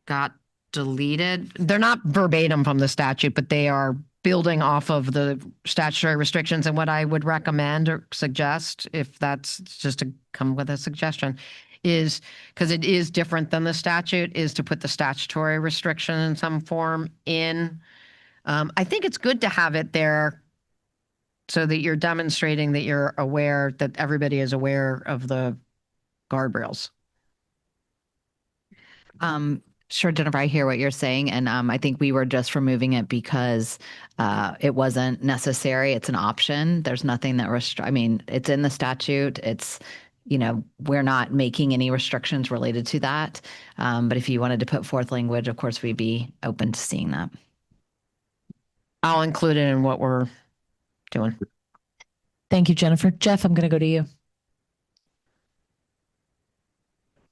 got deleted. They're not verbatim from the statute, but they are building off of the statutory restrictions. And what I would recommend or suggest, if that's just to come with a suggestion, is, because it is different than the statute, is to put the statutory restriction in some form in. I think it's good to have it there so that you're demonstrating that you're aware, that everybody is aware of the guardrails. Sure, Jennifer, I hear what you're saying. And I think we were just removing it because it wasn't necessary. It's an option. There's nothing that I mean, it's in the statute. It's, we're not making any restrictions related to that. But if you wanted to put forth language, of course, we'd be open to seeing that. I'll include it in what we're doing. Thank you, Jennifer. Jeff, I'm going to go to you.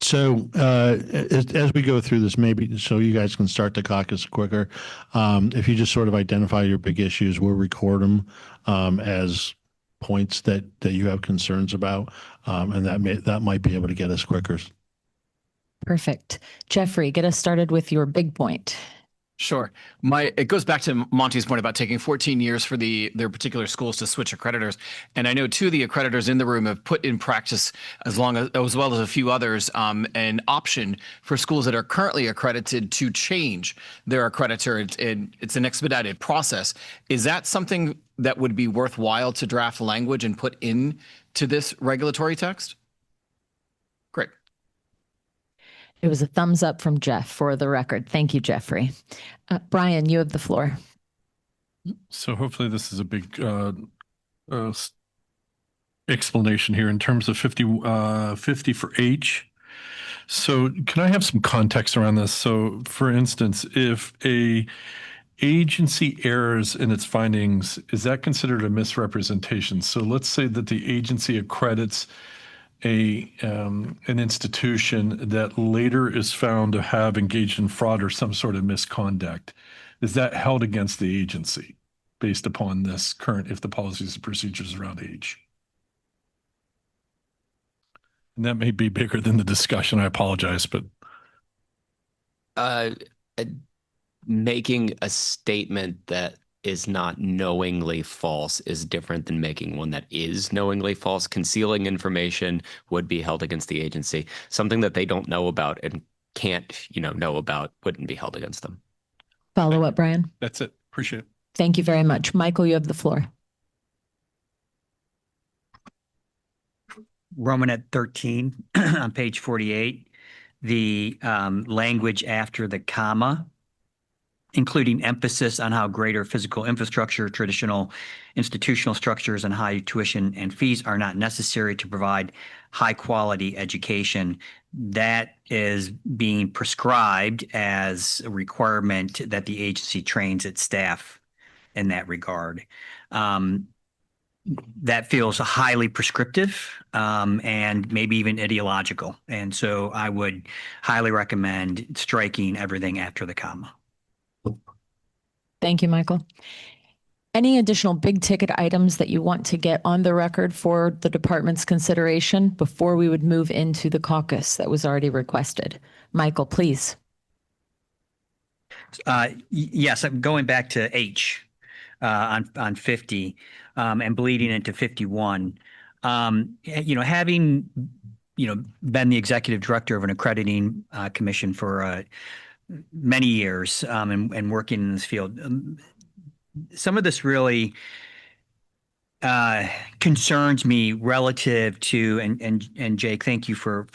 So as we go through this, maybe so you guys can start the caucus quicker, if you just sort of identify your big issues, we'll record them as points that you have concerns about, and that might be able to get us quicker. Perfect. Jeffrey, get us started with your big point. Sure. It goes back to Monty's point about taking 14 years for their particular schools to switch accreditors. And I know two of the accreditors in the room have put in practice, as well as a few others, an option for schools that are currently accredited to change their accreditor. It's an expedited process. Is that something that would be worthwhile to draft language and put into this regulatory text? Great. It was a thumbs up from Jeff for the record. Thank you, Jeffrey. Brian, you have the floor. So hopefully this is a big explanation here in terms of 50 for H. So can I have some context around this? So for instance, if a agency errors in its findings, is that considered a misrepresentation? So let's say that the agency accredits an institution that later is found to have engaged in fraud or some sort of misconduct. Is that held against the agency based upon this current, if the policies and procedures around age? And that may be bigger than the discussion. I apologize, but making a statement that is not knowingly false is different than making one that is knowingly false. Concealing information would be held against the agency. Something that they don't know about and can't, know about wouldn't be held against them. Follow up, Brian. That's it. Appreciate it. Thank you very much. Michael, you have the floor. Romanet 13 on page 48, the language after the comma, including emphasis on how greater physical infrastructure, traditional institutional structures, and high tuition and fees are not necessary to provide high quality education. That is being prescribed as a requirement that the agency trains its staff in that regard. That feels highly prescriptive and maybe even ideological. And so I would highly recommend striking everything after the comma. Thank you, Michael. Any additional big ticket items that you want to get on the record for the department's consideration before we would move into the caucus that was already requested? Michael, please. Yes, I'm going back to H on 50 and bleeding into 51. Having been the executive director of an accrediting commission for many years and working in this field, some of this really concerns me relative to, and Jake, thank you for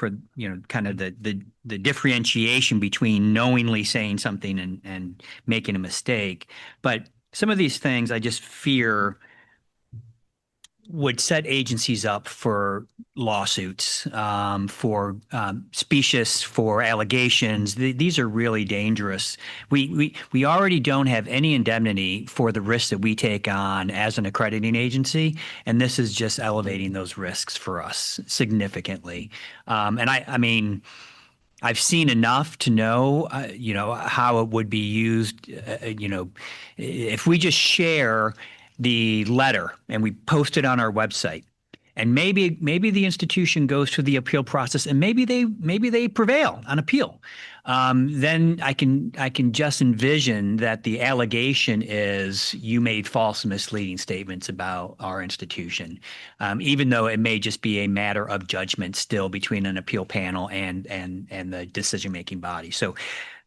kind of the differentiation between knowingly saying something and making a mistake. But some of these things I just fear would set agencies up for lawsuits, for specious, for allegations. These are really dangerous. We already don't have any indemnity for the risks that we take on as an accrediting agency, and this is just elevating those risks for us significantly. And I mean, I've seen enough to know, how it would be used. If we just share the letter and we post it on our website, and maybe the institution goes through the appeal process, and maybe they prevail on appeal, then I can just envision that the allegation is you made false and misleading statements about our institution, even though it may just be a matter of judgment still between an appeal panel and the decision-making body. So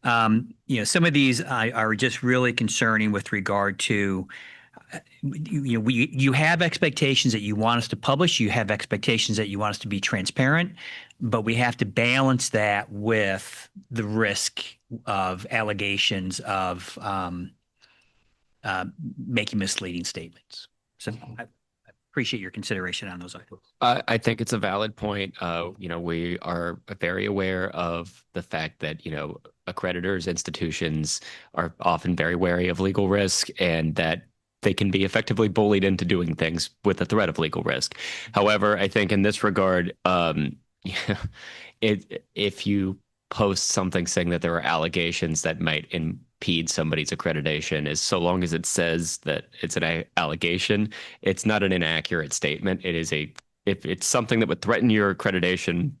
some of these are just really concerning with regard to you have expectations that you want us to publish. You have expectations that you want us to be transparent, but we have to balance that with the risk of allegations of making misleading statements. So I appreciate your consideration on those items. I think it's a valid point. We are very aware of the fact that, accreditors, institutions are often very wary of legal risk and that they can be effectively bullied into doing things with the threat of legal risk. However, I think in this regard, if you post something saying that there are allegations that might impede somebody's accreditation, is so long as it says that it's an allegation, it's not an inaccurate statement. If it's something that would threaten your accreditation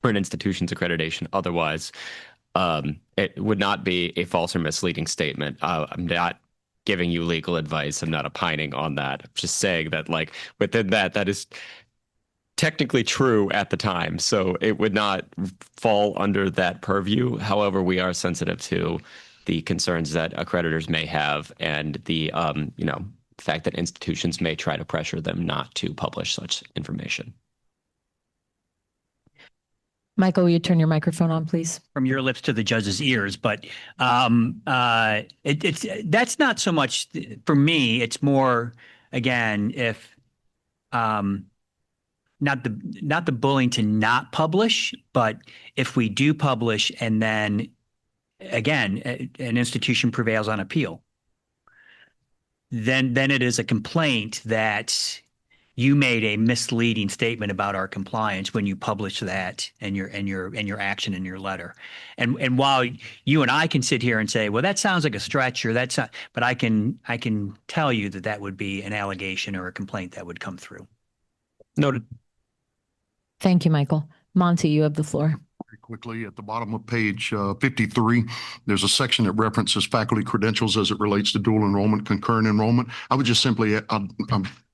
or an institution's accreditation otherwise, it would not be a false or misleading statement. I'm not giving you legal advice. I'm not opining on that. I'm just saying that, like, within that is technically true at the time. So it would not fall under that purview. However, we are sensitive to the concerns that accreditors may have and the, fact that institutions may try to pressure them not to publish such information. Michael, will you turn your microphone on, please? From your lips to the judge's ears, but that's not so much for me. It's more, again, if not the bullying to not publish, but if we do publish and then again an institution prevails on appeal, then it is a complaint that you made a misleading statement about our compliance when you published that and your action in your letter. And while you and I can sit here and say, well, that sounds like a stretch, or that's not, but I can tell you that would be an allegation or a complaint that would come through. Noted. Thank you, Michael. Monty, you have the floor. Very quickly, at the bottom of page 53, there's a section that references faculty credentials as it relates to dual enrollment, concurrent enrollment. I would just simply, I'm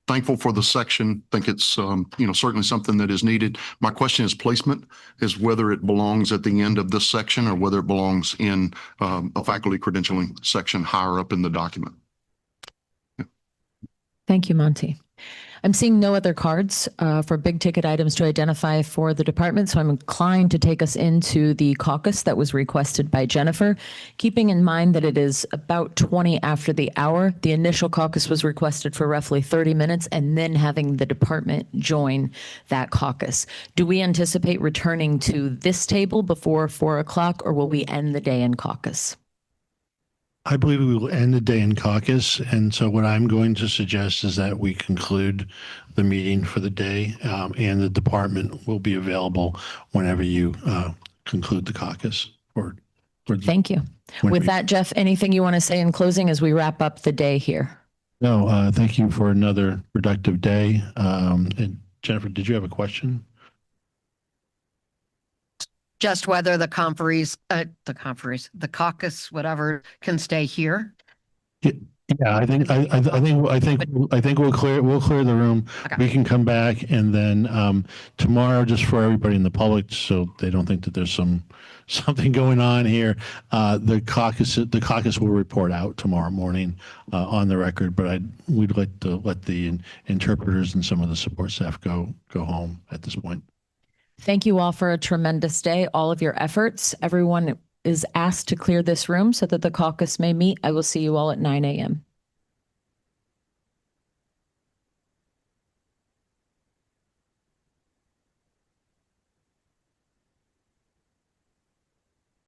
thankful for the section. Think it's certainly something that is needed. My question is placement, is whether it belongs at the end of this section or whether it belongs in a faculty credentialing section higher up in the document. Yeah. Thank you, Monty. I'm seeing no other cards for big ticket items to identify for the department, so I'm inclined to take us into the caucus that was requested by Jennifer, keeping in mind that it is about 20 after the hour. The initial caucus was requested for roughly 30 minutes and then having the department join that caucus. Do we anticipate returning to this table before 4 o'clock, or will we end the day in caucus? I believe we will end the day in caucus. And so what I'm going to suggest is that we conclude the meeting for the day, and the department will be available whenever you conclude the caucus. Thank you. With that, Jeff, anything you want to say in closing as we wrap up the day here? No, thank you for another productive day. And Jennifer, did you have a question? Just whether the caucus, whatever, can stay here. Yeah, I think we'll clear the room. Okay. We can come back, and then tomorrow, just for everybody in the public, so they don't think that there's something going on here. The caucus will report out tomorrow morning on the record. But we'd like to let the interpreters and some of the support staff go home at this point. Thank you all for a tremendous day, all of your efforts. Everyone is asked to clear this room so that the caucus may meet. I will see you all at 9 a.m.